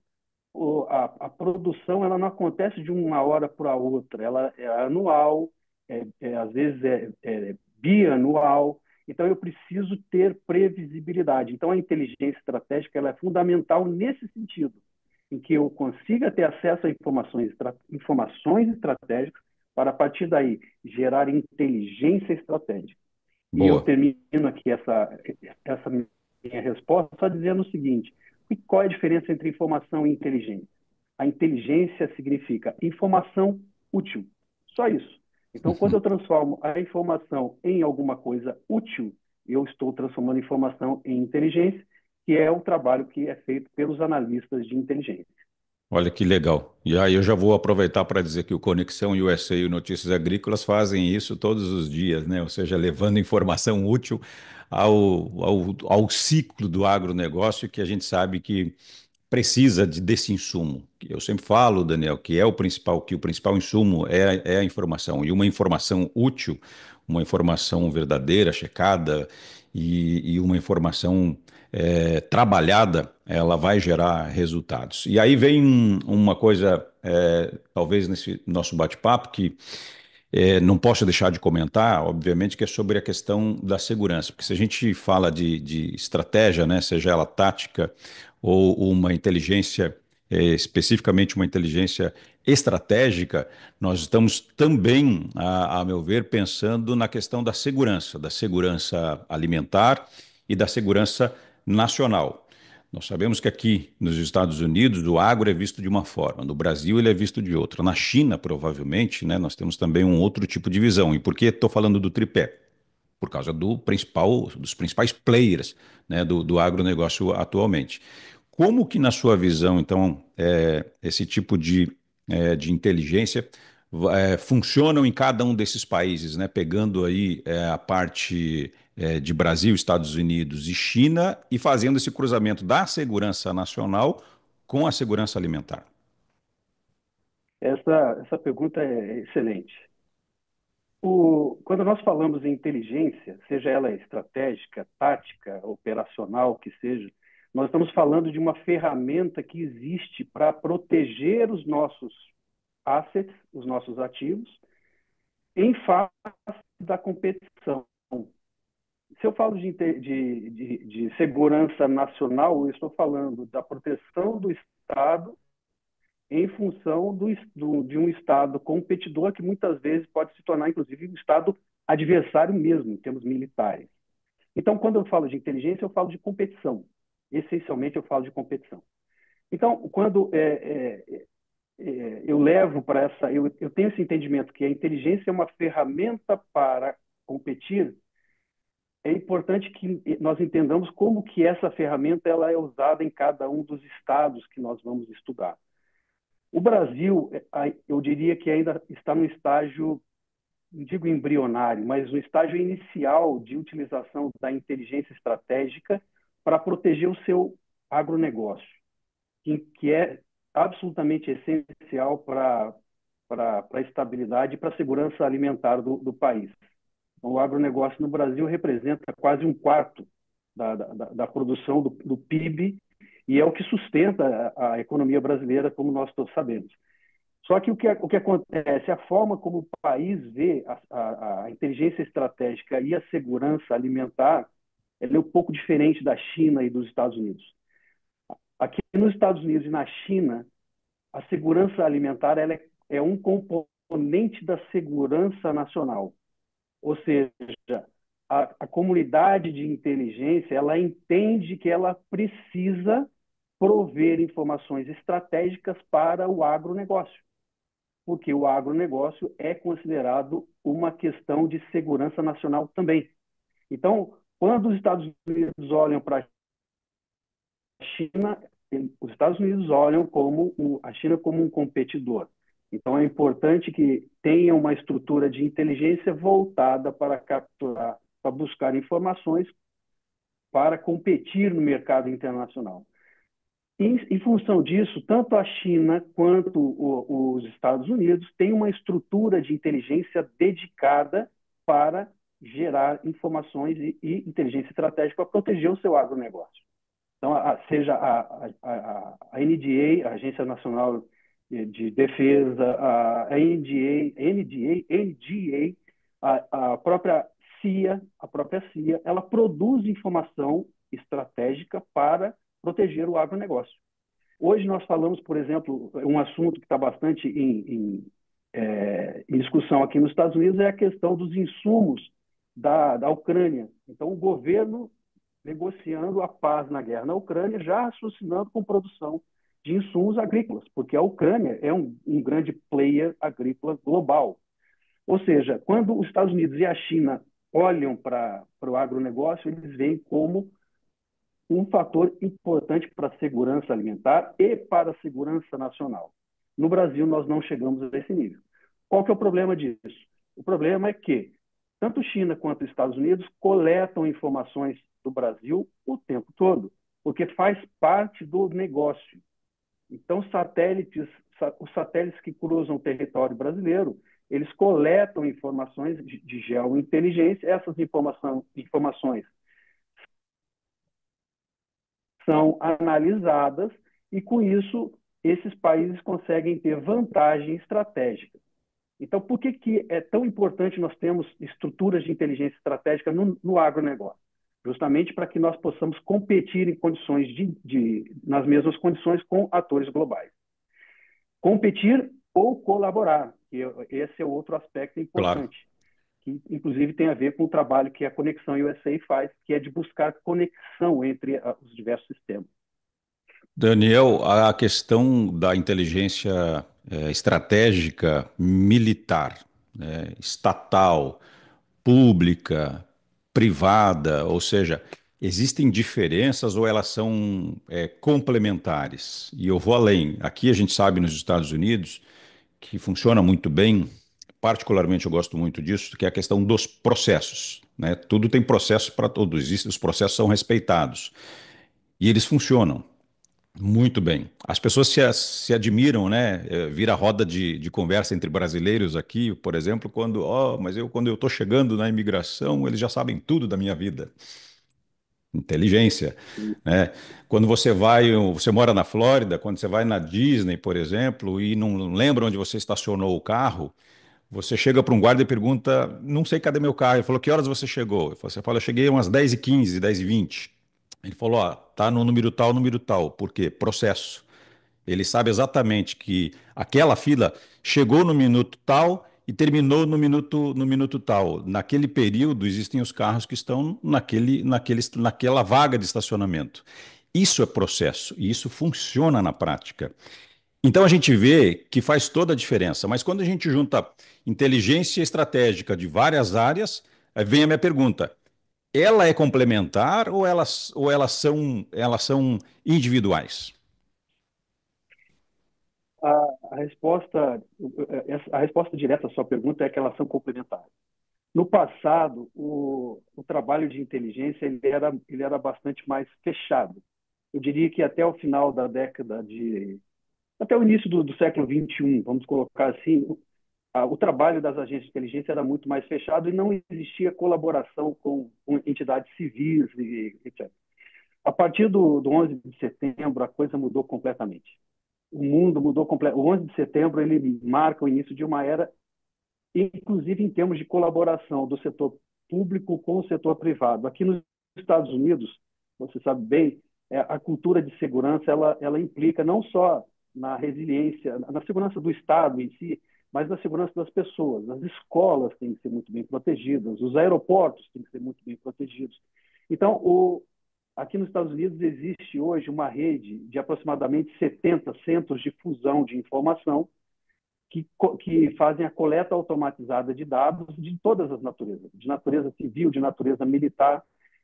a produção ela não acontece de uma hora para outra, ela é anual, às vezes é bianual, então eu preciso ter previsibilidade. Então a inteligência estratégica ela é fundamental nesse sentido, em que eu consiga ter acesso a informações estratégicas para, a partir daí, gerar inteligência estratégica. E eu Boa. termino aqui essa minha resposta só dizendo o seguinte: qual é a diferença entre informação e inteligência? A inteligência significa informação útil, só isso. Então, quando eu transformo a informação em alguma coisa útil, eu estou transformando a informação em inteligência, que é o trabalho que é feito pelos analistas de inteligência. Olha que legal. E aí eu já vou aproveitar para dizer que o Conexão USA e o Notícias Agrícolas fazem isso todos os dias, né? Ou seja, levando informação útil ao ciclo do agronegócio, que a gente sabe que precisa desse insumo. Eu sempre falo, Daniel, que o principal insumo é a informação. E uma informação útil, uma informação verdadeira, checada e uma informação trabalhada, ela vai gerar resultados. E aí vem uma coisa, talvez nesse nosso bate-papo, que não posso deixar de comentar, obviamente, que é sobre a questão da segurança, porque se a gente fala de estratégia, né, seja ela tática ou uma inteligência, especificamente uma inteligência estratégica, nós estamos também, a meu ver, pensando na questão da segurança alimentar e da segurança nacional. Nós sabemos que aqui nos Estados Unidos o agro é visto de uma forma, no Brasil ele é visto de outra. Na China, provavelmente, né, nós temos também um outro tipo de visão. E por que estou falando do tripé? Por causa dos principais players, né, do agronegócio atualmente. Como que, na sua visão, então, esse tipo de inteligência funcionam em cada um desses países, né? Pegando aí a parte de Brasil, Estados Unidos e China e fazendo esse cruzamento da segurança nacional com a segurança alimentar. Essa pergunta é excelente. Quando nós falamos em inteligência, seja ela estratégica, tática, operacional, que seja, nós estamos falando de uma ferramenta que existe para proteger os nossos assets, os nossos ativos, em face da competição. Se eu falo de segurança nacional, eu estou falando da proteção do Estado em função de um Estado competidor que muitas vezes pode se tornar, inclusive, um Estado adversário mesmo, em termos militares. Então, quando eu falo de inteligência, eu falo de competição. Essencialmente, eu falo de competição. Então, quando eu levo para eu tenho esse entendimento que a inteligência é uma ferramenta para competir, é importante que nós entendamos como que essa ferramenta ela é usada em cada um dos estados que nós vamos estudar. O Brasil, eu diria que ainda está no estágio, não digo embrionário, mas no estágio inicial de utilização da inteligência estratégica para proteger o seu agronegócio, que é absolutamente essencial para a estabilidade e para a segurança alimentar do país. Então, o agronegócio no Brasil representa quase um quarto da produção do PIB e é o que sustenta a economia brasileira, como nós todos sabemos. Só que o que acontece, a forma como o país vê a inteligência estratégica e a segurança alimentar, ela é um pouco diferente da China e dos Estados Unidos. Aqui nos Estados Unidos e na China, a segurança alimentar ela é um componente da segurança nacional. Ou seja, a comunidade de inteligência ela entende que ela precisa prover informações estratégicas para o agronegócio, porque o agronegócio é considerado uma questão de segurança nacional também. Então, quando os Estados Unidos olham para a China, os Estados Unidos olham a China como um competidor. Então, é importante que tenha uma estrutura de inteligência voltada para capturar, para buscar informações para competir no mercado internacional. Em função disso, tanto a China quanto os Estados Unidos têm uma estrutura de inteligência dedicada para gerar informações e inteligência estratégica para proteger o seu agronegócio. Então, seja a NDA, a Agência Nacional de Defesa, a NDA, a própria CIA, ela produz informação estratégica para proteger o agronegócio. Hoje nós falamos, por exemplo, um assunto que está bastante em discussão aqui nos Estados Unidos é a questão dos insumos da Ucrânia. Então, o governo negociando a paz na guerra na Ucrânia, já raciocinando com produção de insumos agrícolas, porque a Ucrânia é um grande player agrícola global. Ou seja, quando os Estados Unidos e a China olham para o agronegócio, eles veem como um fator importante para a segurança alimentar e para a segurança nacional. No Brasil, nós não chegamos a esse nível. Qual que é o problema disso? O problema é que tanto China quanto Estados Unidos coletam informações do Brasil o tempo todo, porque faz parte do negócio. Então, os satélites que cruzam o território brasileiro, eles coletam informações de geointeligência, essas informações são analisadas e, com isso, esses países conseguem ter vantagem estratégica. Então, por que é tão importante nós termos estruturas de inteligência estratégica no agronegócio? Justamente para que nós possamos competir em condições nas mesmas condições com atores globais. Competir ou colaborar, que esse é outro aspecto Claro. importante, que inclusive tem a ver com o trabalho que a Conexão USA faz, que é de buscar conexão entre os diversos sistemas. Daniel, a questão da inteligência estratégica militar, né, estatal, pública, privada, ou seja, existem diferenças ou elas são complementares? E eu vou além. Aqui a gente sabe nos Estados Unidos que funciona muito bem, particularmente eu gosto muito disso, que é a questão dos processos, né? Tudo tem processo para tudo, os processos são respeitados e eles funcionam. Muito bem. As pessoas se admiram, né? Vira roda de conversa entre brasileiros aqui, por exemplo, quando eu estou chegando na imigração, eles já sabem tudo da minha vida. Inteligência, né? Quando você mora na Flórida, quando você vai na Disney, por exemplo, e não lembra onde você estacionou o carro, você chega para um guarda e pergunta, não sei cadê meu carro. Ele falou, que horas você chegou? Você fala, eu cheguei umas 10h15, 10h20. Ele falou, ó, tá no número tal, número tal. Por quê? Processo. Ele sabe exatamente que aquela fila chegou no minuto tal e terminou no minuto tal. Naquele período existem os carros que estão naquela vaga de estacionamento. Isso é processo e isso funciona na prática. Então a gente vê que faz toda a diferença, mas quando a gente junta inteligência estratégica de várias áreas, aí vem a minha pergunta: ela é complementar ou elas são individuais? A resposta, a resposta direta à sua pergunta é que elas são complementares. No passado, o trabalho de inteligência ele era bastante mais fechado. Eu diria que até o final da década até o início do século XXI, vamos colocar assim, o trabalho das agências de inteligência era muito mais fechado e não existia colaboração com entidades civis, etc. A partir do 11 de setembro, a coisa mudou completamente. O mundo mudou completamente. O 11 de setembro ele marca o início de uma era, inclusive em termos de colaboração do setor público com o setor privado. Aqui nos Estados Unidos, você sabe bem, a cultura de segurança ela implica não só na resiliência, na segurança do Estado em si, mas na segurança das pessoas. As escolas têm que ser muito bem protegidas, os aeroportos têm que ser muito bem protegidos. Então, aqui nos Estados Unidos existe hoje uma rede de aproximadamente 70 centros de fusão de informação que fazem a coleta automatizada de dados de todas as naturezas, de natureza civil, de natureza militar,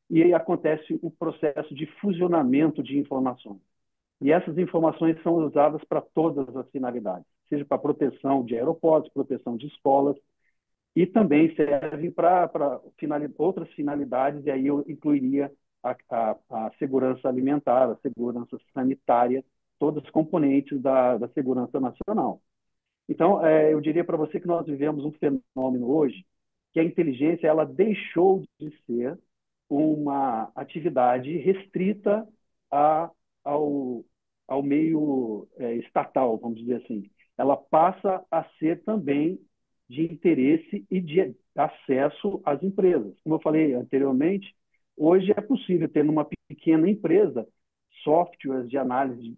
e aí acontece o processo de fusionamento de informações. E essas informações são usadas para todas as finalidades, seja para proteção de aeroportos, proteção de escolas, e também serve para outras finalidades, e aí eu incluiria a segurança alimentar, a segurança sanitária, todos os componentes da segurança nacional. Então, eu diria para você que nós vivemos um fenômeno hoje que a inteligência ela deixou de ser uma atividade restrita a, ao, ao meio estatal, vamos dizer assim. Ela passa a ser também de interesse e de acesso às empresas. Como eu falei anteriormente, hoje é possível ter numa pequena empresa softwares de análise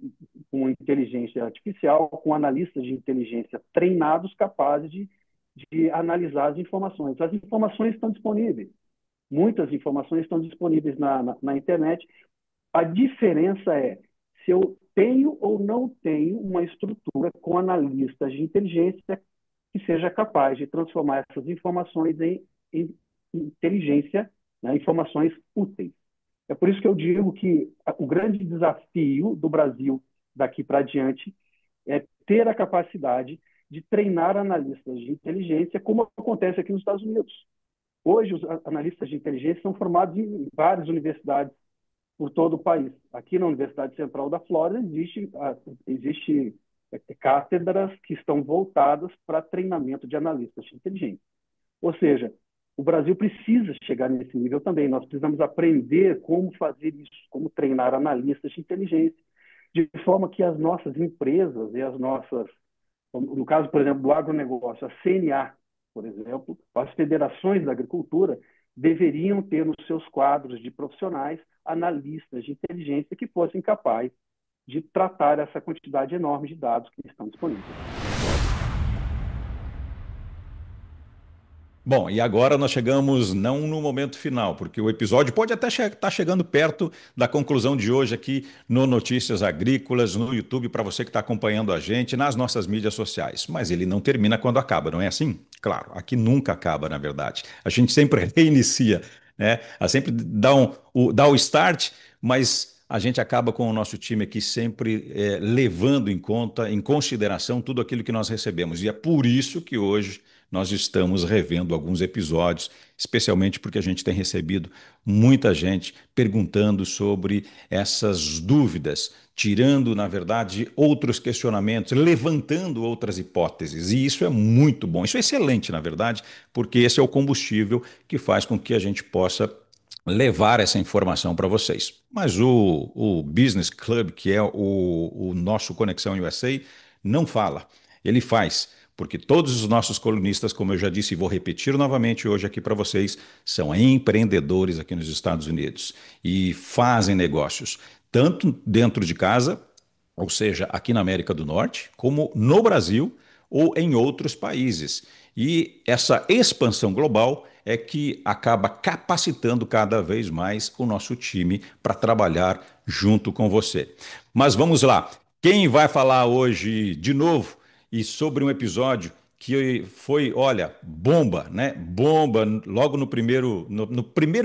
com inteligência artificial, com analistas de inteligência treinados capazes de analisar as informações. As informações estão disponíveis. Muitas informações estão disponíveis na internet. A diferença é se eu tenho ou não tenho uma estrutura com analistas de inteligência que seja capaz de transformar essas informações em inteligência, né, informações úteis. É por isso que eu digo que o grande desafio do Brasil daqui para diante é ter a capacidade de treinar analistas de inteligência, como acontece aqui nos Estados Unidos. Hoje, os analistas de inteligência são formados em várias universidades por todo o país. Aqui na Universidade Central da Flórida existe cátedras que estão voltadas para treinamento de analistas de inteligência. Ou seja, o Brasil precisa chegar nesse nível também. Nós precisamos aprender como fazer isso, como treinar analistas de inteligência, de forma que as nossas empresas e as nossas, no caso, por exemplo, do agronegócio, a CNA, por exemplo, as federações da agricultura, deveriam ter nos seus quadros de profissionais analistas de inteligência que fossem capazes de tratar essa quantidade enorme de dados que estão disponíveis. Bom, e agora nós chegamos não no momento final, porque o episódio pode até estar chegando perto da conclusão de hoje aqui no Notícias Agrícolas, no YouTube, para você que está acompanhando a gente, nas nossas mídias sociais. Mas ele não termina quando acaba, não é assim? Claro, aqui nunca acaba, na verdade. A gente sempre reinicia, né? A sempre dá o start, mas a gente acaba com o nosso time aqui sempre levando em conta, em consideração, tudo aquilo que nós recebemos. E é por isso que hoje nós estamos revendo alguns episódios, especialmente porque a gente tem recebido muita gente perguntando sobre essas dúvidas, tirando, na verdade, outros questionamentos, levantando outras hipóteses. E isso é muito bom, isso é excelente, na verdade, porque esse é o combustível que faz com que a gente possa levar essa informação para vocês. Mas o Business Club, que é o nosso Conexão USA, não fala, ele faz. Porque todos os nossos colunistas, como eu já disse e vou repetir novamente hoje aqui para vocês, são empreendedores aqui nos Estados Unidos e fazem negócios, tanto dentro de casa, ou seja, aqui na América do Norte, como no Brasil ou em outros países. E essa expansão global é que acaba capacitando cada vez mais o nosso time para trabalhar junto com você. Mas vamos lá. Quem vai falar hoje de novo e sobre um episódio que foi, olha, bomba, né? Bomba, logo no primeiro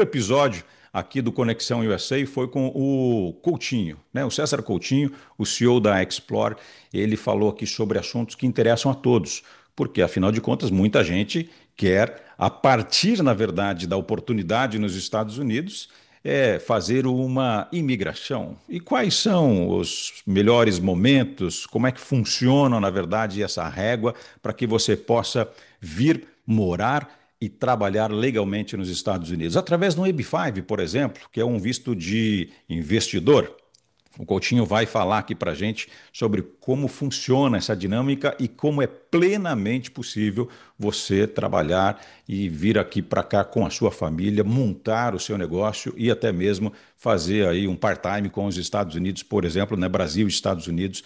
episódio aqui do Conexão USA foi com o Coutinho, né? O César Coutinho, o CEO da Explore, ele falou aqui sobre assuntos que interessam a todos, porque afinal de contas muita gente quer, a partir, na verdade, da oportunidade nos Estados Unidos, fazer uma imigração. E quais são os melhores momentos? Como é que funciona, na verdade, essa régua para que você possa vir morar e trabalhar legalmente nos Estados Unidos? Através do EB-5, por exemplo, que é um visto de investidor. O Coutinho vai falar aqui para a gente sobre como funciona essa dinâmica e como é plenamente possível você trabalhar e vir aqui para cá com a sua família, montar o seu negócio e até mesmo fazer aí um part-time com os Estados Unidos, por exemplo, né, Brasil e Estados Unidos,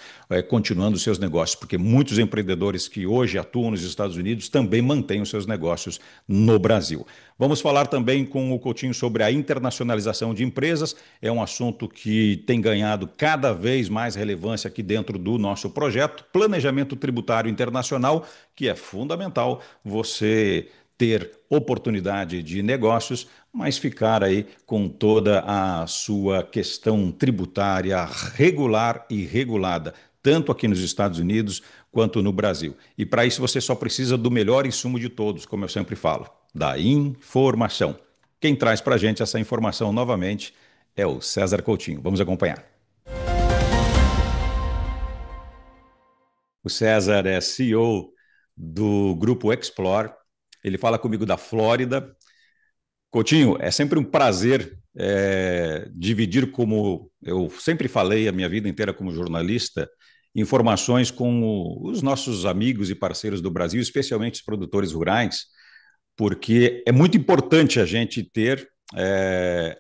continuando os seus negócios, porque muitos empreendedores que hoje atuam nos Estados Unidos também mantêm os seus negócios no Brasil. Vamos falar também com o Coutinho sobre a internacionalização de empresas. É um assunto que tem ganhado cada vez mais relevância aqui dentro do nosso projeto, Planejamento Tributário Internacional, que é fundamental você ter oportunidade de negócios, mas ficar aí com toda a sua questão tributária regular e regulada, tanto aqui nos Estados Unidos quanto no Brasil. E para isso você só precisa do melhor insumo de todos, como eu sempre falo, da informação. Quem traz para a gente essa informação novamente é o César Coutinho. Vamos acompanhar. O César é CEO do Grupo Explore. Ele fala comigo da Flórida. Coutinho, é sempre um prazer dividir, como eu sempre falei a minha vida inteira como jornalista, informações com os nossos amigos e parceiros do Brasil, especialmente os produtores rurais, porque é muito importante a gente ter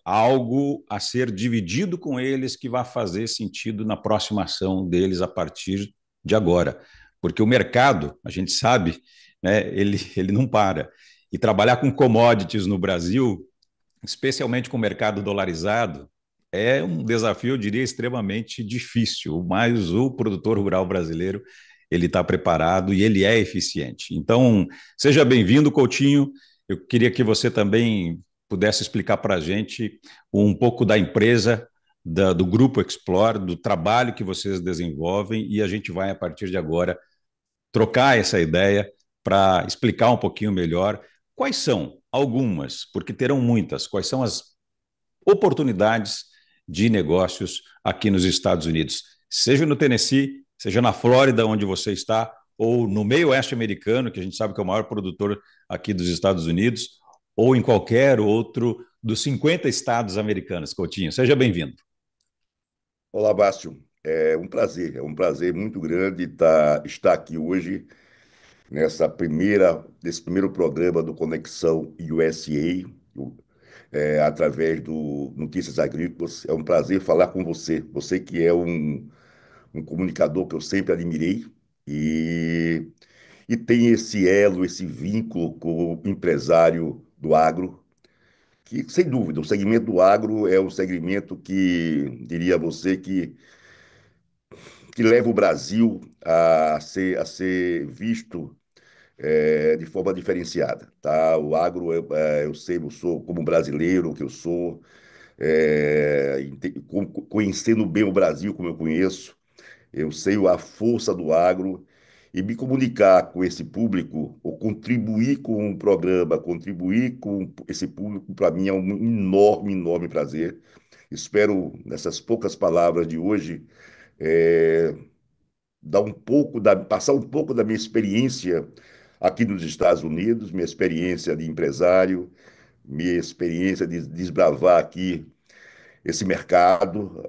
algo a ser dividido com eles que vai fazer sentido na próxima ação deles a partir de agora. Porque o mercado, a gente sabe, né, ele não para. E trabalhar com commodities no Brasil, especialmente com o mercado dolarizado, é um desafio, eu diria, extremamente difícil, mas o produtor rural brasileiro ele está preparado e ele é eficiente. Então, seja bem-vindo, Coutinho. Eu queria que você também pudesse explicar para a gente um pouco da empresa, do Grupo Explore, do trabalho que vocês desenvolvem, e a gente vai, a partir de agora, trocar essa ideia para explicar um pouquinho melhor quais são algumas, porque terão muitas, quais são as oportunidades de negócios aqui nos Estados Unidos, seja no Tennessee, seja na Flórida, onde você está, ou no meio oeste americano, que a gente sabe que é o maior produtor aqui dos Estados Unidos, ou em qualquer outro dos 50 estados americanos. Coutinho, seja bem-vindo. Olá, Bástio. É um prazer muito grande estar aqui hoje nesse primeiro programa do Conexão USA, através do Notícias Agrícolas. É um prazer falar com você que é um comunicador que eu sempre admirei e, e tem esse elo, esse vínculo com o empresário do agro, que, sem dúvida, o segmento do agro é um segmento que, diria a você, que leva o Brasil a ser visto de forma diferenciada, tá? O agro, eu sou como brasileiro que eu sou, conhecendo bem o Brasil como eu conheço, eu sei a força do agro e me comunicar com esse público, ou contribuir com o programa, contribuir com esse público, para mim é um enorme, enorme prazer. Espero, nessas poucas palavras de hoje, é, passar um pouco da minha experiência aqui nos Estados Unidos, minha experiência de empresário, minha experiência de desbravar aqui esse mercado,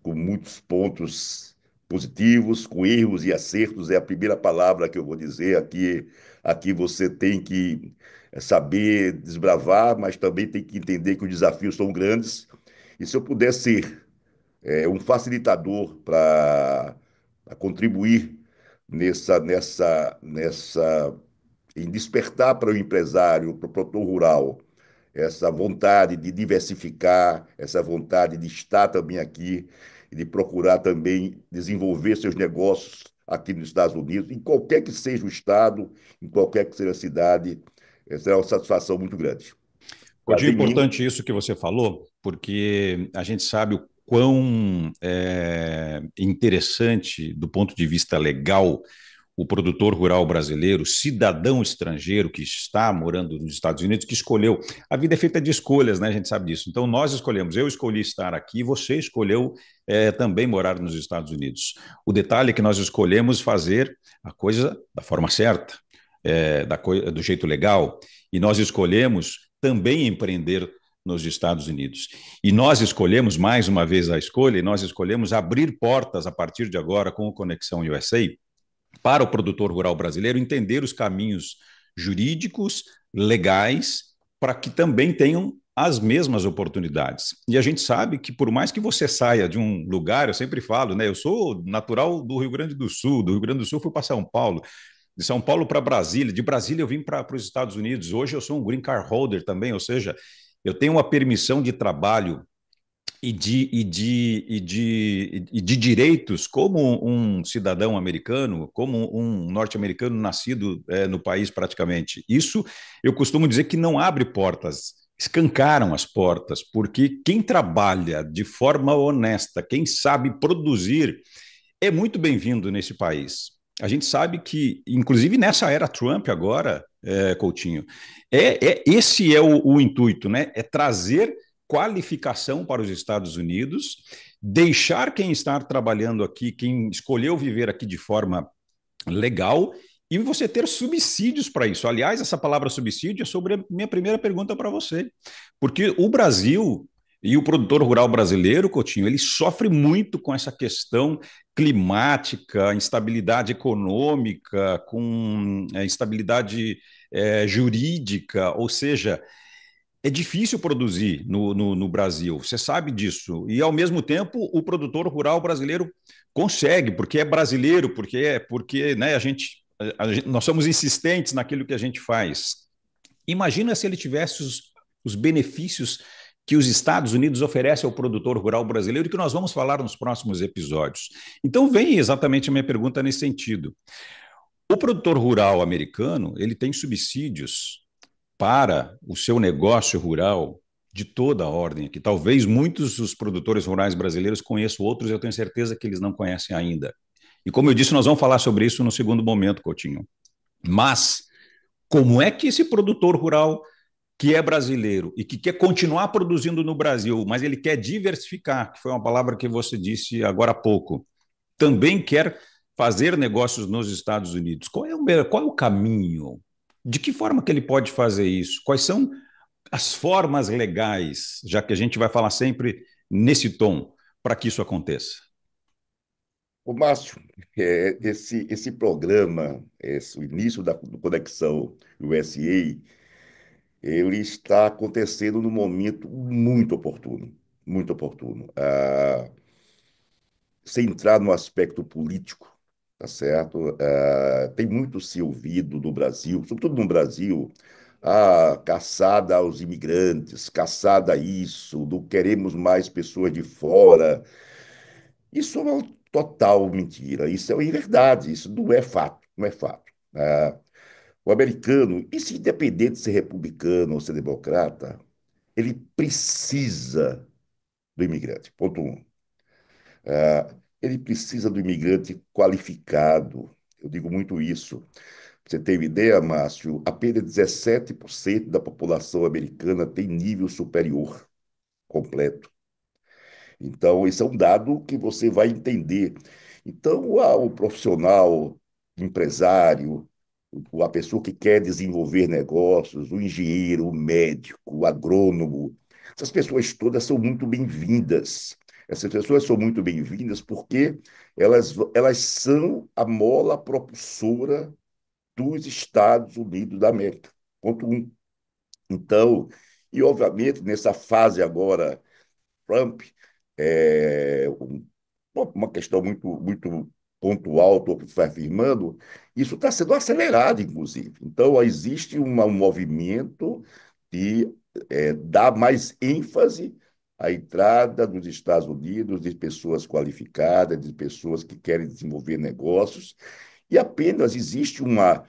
com muitos pontos positivos, com erros e acertos, é a primeira palavra que eu vou dizer aqui. Aqui você tem que saber desbravar, mas também tem que entender que os desafios são grandes. E se eu puder ser um facilitador para contribuir em despertar para o empresário, para o produtor rural, essa vontade de diversificar, essa vontade de estar também aqui e de procurar também desenvolver seus negócios aqui nos Estados Unidos, em qualquer que seja o estado, em qualquer que seja a cidade, será uma satisfação muito grande. Coutinho, importante isso que você falou, porque a gente sabe o quão interessante, do ponto de vista legal, o produtor rural brasileiro, o cidadão estrangeiro que está morando nos Estados Unidos, que escolheu. A vida é feita de escolhas, né? A gente sabe disso. Então, nós escolhemos. Eu escolhi estar aqui, você escolheu também morar nos Estados Unidos. O detalhe é que nós escolhemos fazer a coisa da forma certa, do jeito legal, e nós escolhemos também empreender nos Estados Unidos. E nós escolhemos, mais uma vez a escolha, e nós escolhemos abrir portas a partir de agora com o Conexão USA para o produtor rural brasileiro entender os caminhos jurídicos, legais, para que também tenham as mesmas oportunidades. E a gente sabe que por mais que você saia de um lugar, eu sempre falo, né? Eu sou natural do Rio Grande do Sul, fui para São Paulo, de São Paulo para Brasília, de Brasília eu vim para os Estados Unidos. Hoje eu sou um green card holder também, ou seja, eu tenho uma permissão de trabalho e de direitos como um cidadão americano, como um norte-americano nascido no país praticamente. Isso eu costumo dizer que não abre portas, escancaram as portas, porque quem trabalha de forma honesta, quem sabe produzir, é muito bem-vindo nesse país. A gente sabe que, inclusive nessa era Trump agora, Coutinho, esse é o intuito, né? É trazer qualificação para os Estados Unidos, deixar quem está trabalhando aqui, quem escolheu viver aqui de forma legal, e você ter subsídios para isso. Aliás, essa palavra subsídio é sobre a minha primeira pergunta para você, porque o Brasil e o produtor rural brasileiro, Coutinho, ele sofre muito com essa questão climática, instabilidade econômica, com instabilidade jurídica, ou seja, é difícil produzir no Brasil, você sabe disso. E, ao mesmo tempo, o produtor rural brasileiro consegue, porque é brasileiro, porque né, nós somos insistentes naquilo que a gente faz. Imagina se ele tivesse os benefícios que os Estados Unidos oferecem ao produtor rural brasileiro, e que nós vamos falar nos próximos episódios. Então, vem exatamente a minha pergunta nesse sentido. O produtor rural americano, ele tem subsídios para o seu negócio rural de toda a ordem, que talvez muitos dos produtores rurais brasileiros conheçam, outros eu tenho certeza que eles não conhecem ainda. E como eu disse, nós vamos falar sobre isso no segundo momento, Coutinho. Mas como é que esse produtor rural que é brasileiro e que quer continuar produzindo no Brasil, mas ele quer diversificar, que foi uma palavra que você disse agora há pouco, também quer fazer negócios nos Estados Unidos? Qual é o caminho? De que forma que ele pode fazer isso? Quais são as formas legais, já que a gente vai falar sempre nesse tom, para que isso aconteça? O Márcio, esse programa, o início do Conexão USA, ele está acontecendo num momento muito oportuno, muito oportuno. Sem entrar no aspecto político, tá certo? Tem muito se ouvido no Brasil, sobretudo no Brasil, a caçada aos imigrantes, caçada a isso, não queremos mais pessoas de fora. Isso é uma total mentira, isso é inverdade, isso não é fato, não é fato. O americano, isso independente de ser republicano ou ser democrata, ele precisa do imigrante, ponto um. Ele precisa do imigrante qualificado. Eu digo muito isso. Pra você ter uma ideia, Márcio, apenas 17% da população americana tem nível superior completo. Então, esse é um dado que você vai entender. Então, o profissional, empresário, a pessoa que quer desenvolver negócios, o engenheiro, o médico, o agrônomo, essas pessoas todas são muito bem-vindas. Essas pessoas são muito bem-vindas porque elas são a mola propulsora dos Estados Unidos da América. Ponto um. Então, e obviamente, nessa fase agora Trump, uma questão muito, muito pontual, estou afirmando, isso está sendo acelerado, inclusive. Então, existe um movimento de dar mais ênfase à entrada dos Estados Unidos de pessoas qualificadas, de pessoas que querem desenvolver negócios, e apenas existe uma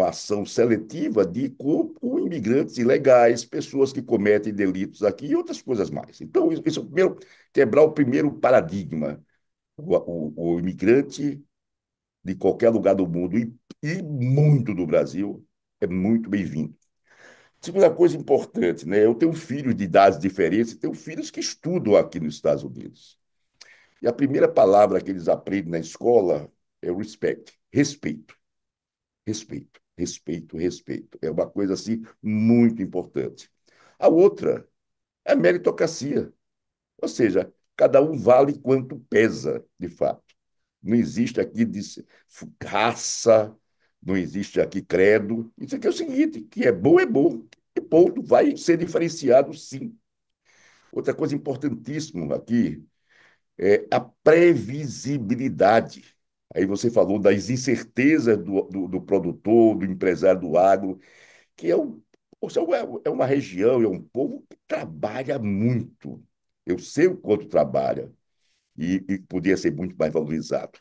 ação seletiva com imigrantes ilegais, pessoas que cometem delitos aqui e outras coisas mais. Então, isso é primeiro, quebrar o primeiro paradigma. O imigrante de qualquer lugar do mundo e muito do Brasil é muito bem-vindo. Segunda coisa importante, né? Eu tenho filhos de idades diferentes, tenho filhos que estudam aqui nos Estados Unidos. E a primeira palavra que eles aprendem na escola é o respect, respeito. Respeito, respeito, respeito. É uma coisa assim muito importante. A outra É meritocracia. Ou seja, cada um vale quanto pesa, de fato. Não existe aqui raça, não existe aqui credo. Isso aqui é o seguinte, que é bom, e ponto, vai ser diferenciado sim. Outra coisa importantíssima aqui é a previsibilidade. Aí você falou das incertezas do produtor, do empresário do agro, que poxa, é uma região, é um povo que trabalha muito. Eu sei o quanto trabalha e podia ser muito mais valorizado.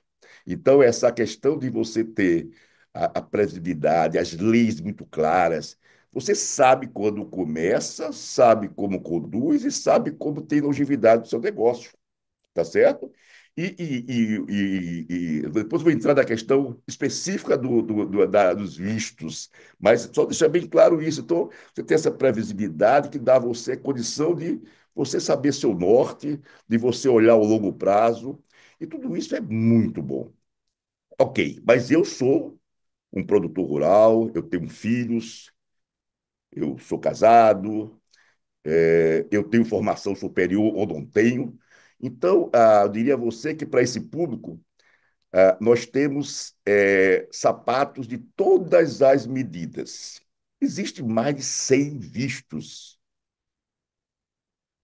Então, essa questão de você ter a previsibilidade, as leis muito claras, você sabe quando começa, sabe como conduz e sabe como tem longevidade do seu negócio, tá certo? Depois vou entrar na questão específica dos vistos, mas só deixar bem claro isso. Então, você tem essa previsibilidade que dá a você condição de você saber seu norte, de você olhar o longo prazo, e tudo isso é muito bom. Ok, mas eu sou um produtor rural, eu tenho filhos, eu sou casado, eu tenho formação superior ou não tenho. Então, eu diria a você que para esse público, nós temos sapatos de todas as medidas. Existe mais de 100 vistos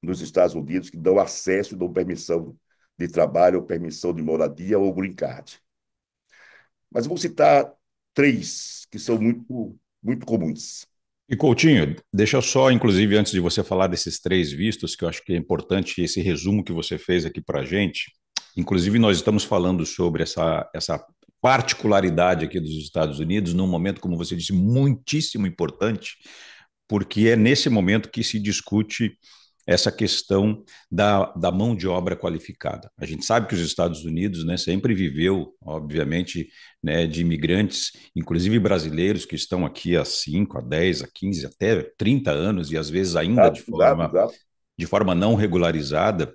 nos Estados Unidos que dão acesso, dão permissão de trabalho, ou permissão de moradia ou green card. Mas eu vou citar três que são muito, muito comuns. E Coutinho, deixa eu só, inclusive, antes de você falar desses três vistos, que eu acho que é importante esse resumo que você fez aqui para a gente. Inclusive, nós estamos falando sobre essa particularidade aqui dos Estados Unidos, num momento, como você disse, muitíssimo importante, porque é nesse momento que se discute essa questão da mão de obra qualificada. A gente sabe que os Estados Unidos, né, sempre viveu, obviamente, né, de imigrantes, inclusive brasileiros que estão aqui há 5, há 10, há 15, até 30 anos, e às vezes ainda Exato, exato, exato. de forma não regularizada,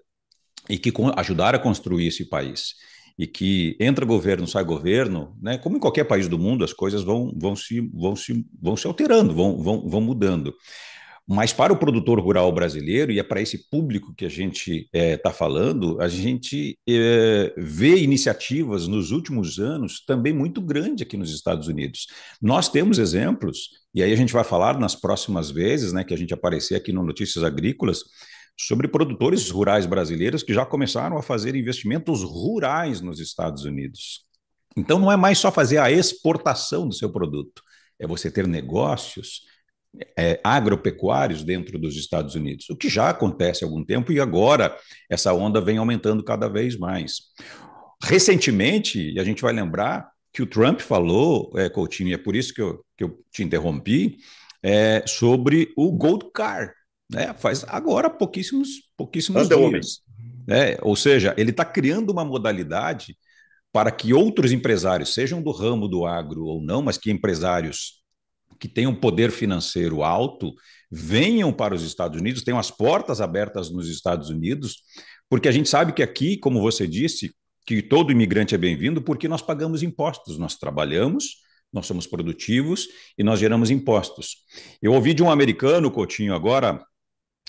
e que ajudaram a construir esse país. E que entra governo, sai governo, né? Como em qualquer país do mundo, as coisas vão se alterando, vão mudando. Mas para o produtor rural brasileiro, e é para esse público que a gente está falando, a gente vê iniciativas nos últimos anos também muito grandes aqui nos Estados Unidos. Nós temos exemplos, e aí a gente vai falar nas próximas vezes, né, que a gente aparecer aqui no Notícias Agrícolas, sobre produtores rurais brasileiros que já começaram a fazer investimentos rurais nos Estados Unidos. Então não é mais só fazer a exportação do seu produto, é você ter negócios agropecuários dentro dos Estados Unidos, o que já acontece há algum tempo e agora essa onda vem aumentando cada vez mais. Recentemente, e a gente vai lembrar que o Trump falou, Coutinho, e é por isso que eu te interrompi, sobre o Gold Car, né? Faz agora pouquíssimos Anda, homem. dias. Né? Ou seja, ele está criando uma modalidade para que outros empresários, sejam do ramo do agro ou não, mas que empresários que tenham poder financeiro alto venham para os Estados Unidos, tenham as portas abertas nos Estados Unidos, porque a gente sabe que aqui, como você disse, que todo imigrante é bem-vindo porque nós pagamos impostos, nós trabalhamos, nós somos produtivos e nós geramos impostos. Eu ouvi de um americano, Coutinho, agora,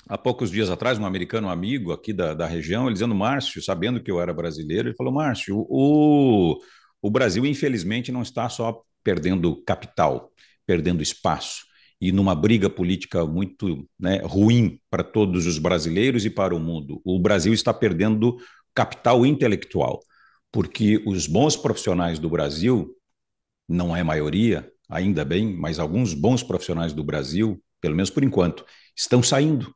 há poucos dias atrás, um americano amigo aqui da região, ele dizendo, Márcio, sabendo que eu era brasileiro, ele falou, Márcio, o Brasil, infelizmente, não está só perdendo capital, perdendo espaço, e numa briga política muito, né, ruim para todos os brasileiros e para o mundo. O Brasil está perdendo capital intelectual, porque os bons profissionais do Brasil, não é maioria, ainda bem, mas alguns bons profissionais do Brasil, pelo menos por enquanto, estão saindo,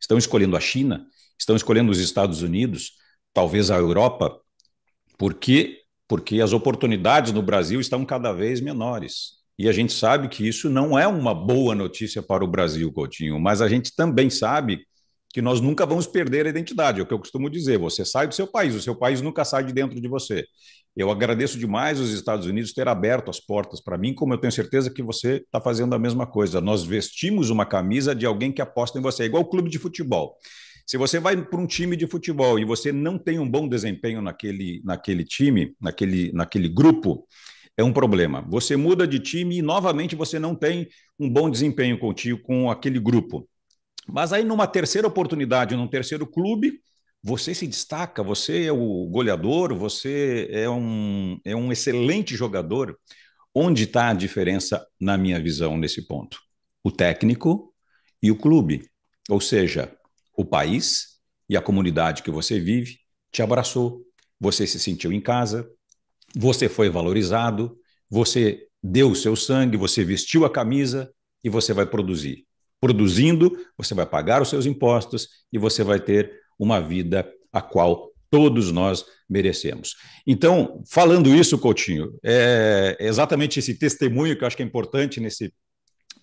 estão escolhendo a China, estão escolhendo os Estados Unidos, talvez a Europa, porque as oportunidades no Brasil estão cada vez menores. E a gente sabe que isso não é uma boa notícia para o Brasil, Coutinho, mas a gente também sabe que nós nunca vamos perder a identidade, é o que eu costumo dizer, você sai do seu país, o seu país nunca sai de dentro de você. Eu agradeço demais os Estados Unidos ter aberto as portas para mim, como eu tenho certeza que você está fazendo a mesma coisa. Nós vestimos uma camisa de alguém que aposta em você, é igual o clube de futebol. Se você vai para um time de futebol e você não tem um bom desempenho naquele time, naquele grupo, é um problema. Você muda de time e novamente você não tem um bom desempenho contigo com aquele grupo. Mas aí, numa terceira oportunidade, num terceiro clube, você se destaca, você é o goleador, você é um excelente jogador. Onde está a diferença, na minha visão, nesse ponto? O técnico e o clube. Ou seja, o país e a comunidade que você vive te abraçou, você se sentiu em casa, você foi valorizado, você deu o seu sangue, você vestiu a camisa e você vai produzir. Produzindo, você vai pagar os seus impostos e você vai ter uma vida a qual todos nós merecemos. Então, falando isso, Coutinho, é exatamente esse testemunho que eu acho que é importante nesse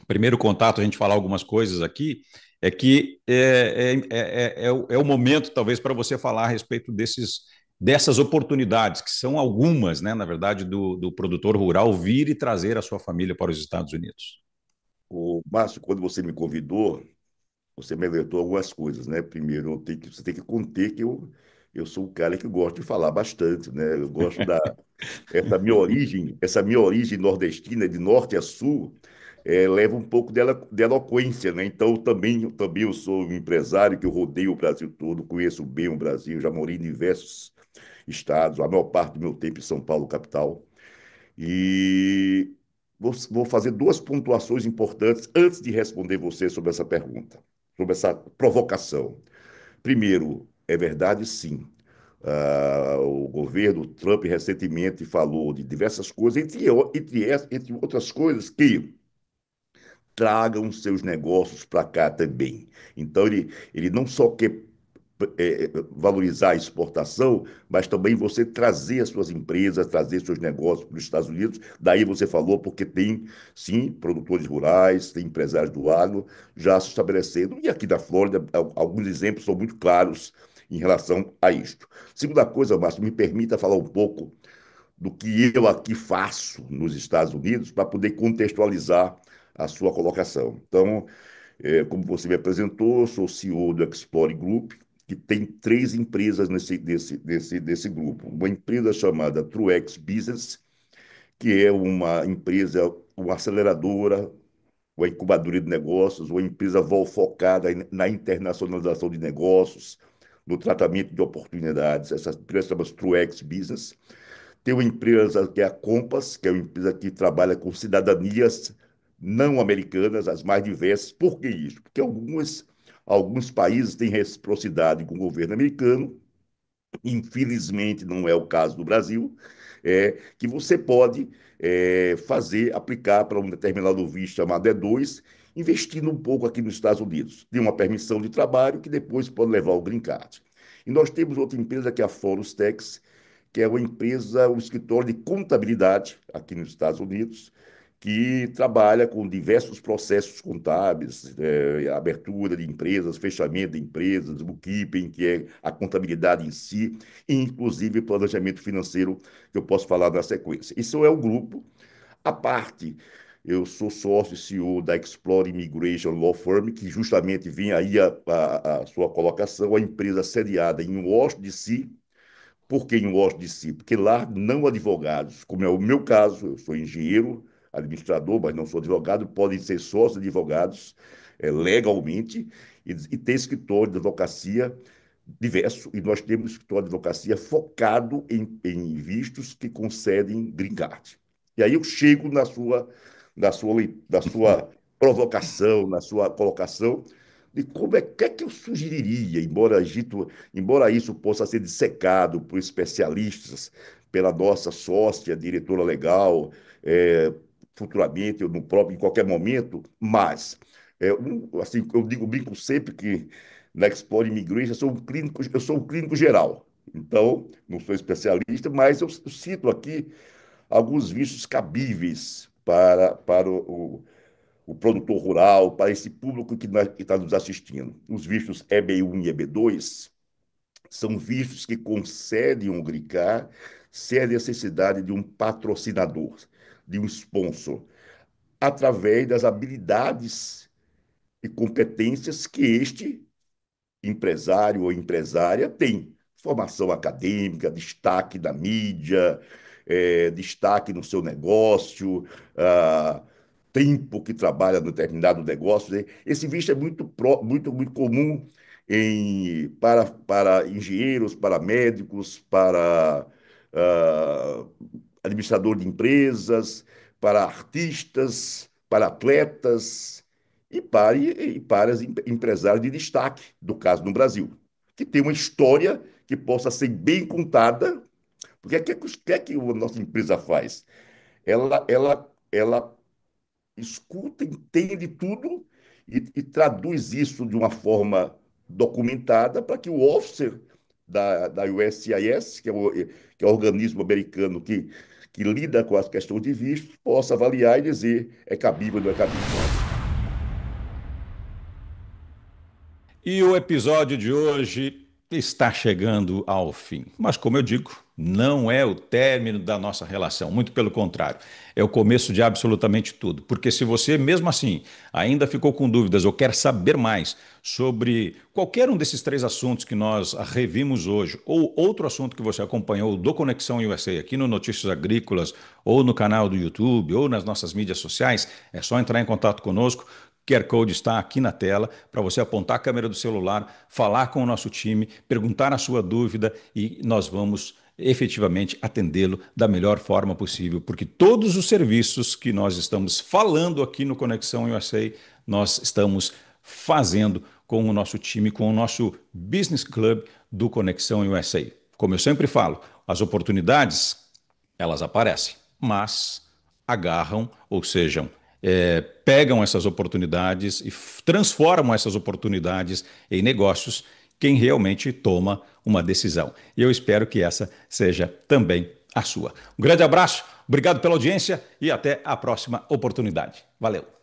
primeiro contato, a gente falar algumas coisas aqui, é que é o momento, talvez, para você falar a respeito dessas oportunidades, que são algumas, né, na verdade, do produtor rural vir e trazer a sua família para os Estados Unidos. O Márcio, quando você me convidou, você me alertou algumas coisas, né? Primeiro, você tem que conter que eu sou um cara que gosta de falar bastante, né? Eu gosto da essa minha origem nordestina, de norte a sul, leva um pouco de eloquência, né? Então, também eu sou um empresário que eu rodeio o Brasil todo, conheço bem o Brasil, já morei em diversos estados, a maior parte do meu tempo em São Paulo, capital. E vou fazer duas pontuações importantes antes de responder você sobre essa pergunta, sobre essa provocação. Primeiro, é verdade, sim. O governo Trump recentemente falou de diversas coisas, entre outras coisas, que tragam seus negócios para cá também. Então, ele não só quer valorizar a exportação, mas também você trazer as suas empresas, trazer seus negócios para os Estados Unidos. Daí você falou, porque tem, sim, produtores rurais, tem empresários do agro já se estabelecendo. E aqui na Flórida, alguns exemplos são muito claros em relação a isto. Segunda coisa, Márcio, me permita falar um pouco do que eu aqui faço nos Estados Unidos para poder contextualizar a sua colocação. Então, como você me apresentou, eu sou CEO do Explore Group, que tem três empresas desse grupo. Uma empresa chamada Truex Business, que é uma empresa, uma aceleradora, uma incubadora de negócios, uma empresa focada na internacionalização de negócios, no tratamento de oportunidades. Essa empresa chama-se Truex Business. Tem uma empresa que é a Compass, que é uma empresa que trabalha com cidadanias não americanas, as mais diversas. Por que isso? Porque alguns países têm reciprocidade com o governo americano, infelizmente não é o caso do Brasil, que você pode aplicar para um determinado visto chamado E2, investindo um pouco aqui nos Estados Unidos. Tem uma permissão de trabalho que depois pode levar ao Green Card. E nós temos outra empresa que é a Forus Tax, que é uma empresa, um escritório de contabilidade aqui nos Estados Unidos, que trabalha com diversos processos contábeis, abertura de empresas, fechamento de empresas, bookkeeping, que é a contabilidade em si, e inclusive planejamento financeiro, que eu posso falar na sequência. Isso é o grupo. A parte, eu sou sócio e CEO da Explore Immigration Law Firm, que justamente vem aí a sua colocação, a empresa sediada em Washington, D.C., por que em Washington, D.C.? Porque lá não advogados, como é o meu caso, eu sou engenheiro, administrador, mas não sou advogado, podem ser sócios advogados legalmente e ter escritório de advocacia diverso, e nós temos um escritório de advocacia focado em vistos que concedem green card. E aí eu chego na sua provocação, na sua colocação, de como que é que eu sugeriria, embora isso possa ser dissecado por especialistas, pela nossa sócia, diretora legal, futuramente, ou no próprio, em qualquer momento, mas, assim, brinco sempre que na Explore Immigration eu sou um clínico geral. Então, não sou especialista, mas eu cito aqui alguns vistos cabíveis para o produtor rural, para esse público que está nos assistindo. Os vistos EB1 e EB2 são vistos que concedem um GRICAR sem a necessidade de um patrocinador, de um sponsor, através das habilidades e competências que este empresário ou empresária tem. Formação acadêmica, destaque da mídia, destaque no seu negócio, tempo que trabalha no determinado negócio, né? Esse visto é muito comum para engenheiros, para médicos, para ah, administrador de empresas, para artistas, para atletas e para empresários de destaque, do caso no Brasil, que tem uma história que possa ser bem contada, porque o que é que a nossa empresa faz? Ela escuta, entende tudo e traduz isso de uma forma documentada para que o officer da USCIS, que é o organismo americano que lida com as questões de visto, possa avaliar e dizer é cabível ou não é cabível. E o episódio de hoje está chegando ao fim. Mas, como eu digo, não é o término da nossa relação, muito pelo contrário, é o começo de absolutamente tudo. Porque se você, mesmo assim, ainda ficou com dúvidas ou quer saber mais sobre qualquer um desses três assuntos que nós revimos hoje, ou outro assunto que você acompanhou do Conexão USA aqui no Notícias Agrícolas, ou no canal do YouTube, ou nas nossas mídias sociais, é só entrar em contato conosco. O QR Code está aqui na tela para você apontar a câmera do celular, falar com o nosso time, perguntar a sua dúvida e nós vamos efetivamente atendê-lo da melhor forma possível, porque todos os serviços que nós estamos falando aqui no Conexão USA, nós estamos fazendo com o nosso time, com o nosso Business Club do Conexão USA. Como eu sempre falo, as oportunidades, elas aparecem, mas agarram, ou seja, pegam essas oportunidades e transformam essas oportunidades em negócios quem realmente toma uma decisão. E eu espero que essa seja também a sua. Um grande abraço, obrigado pela audiência e até a próxima oportunidade. Valeu!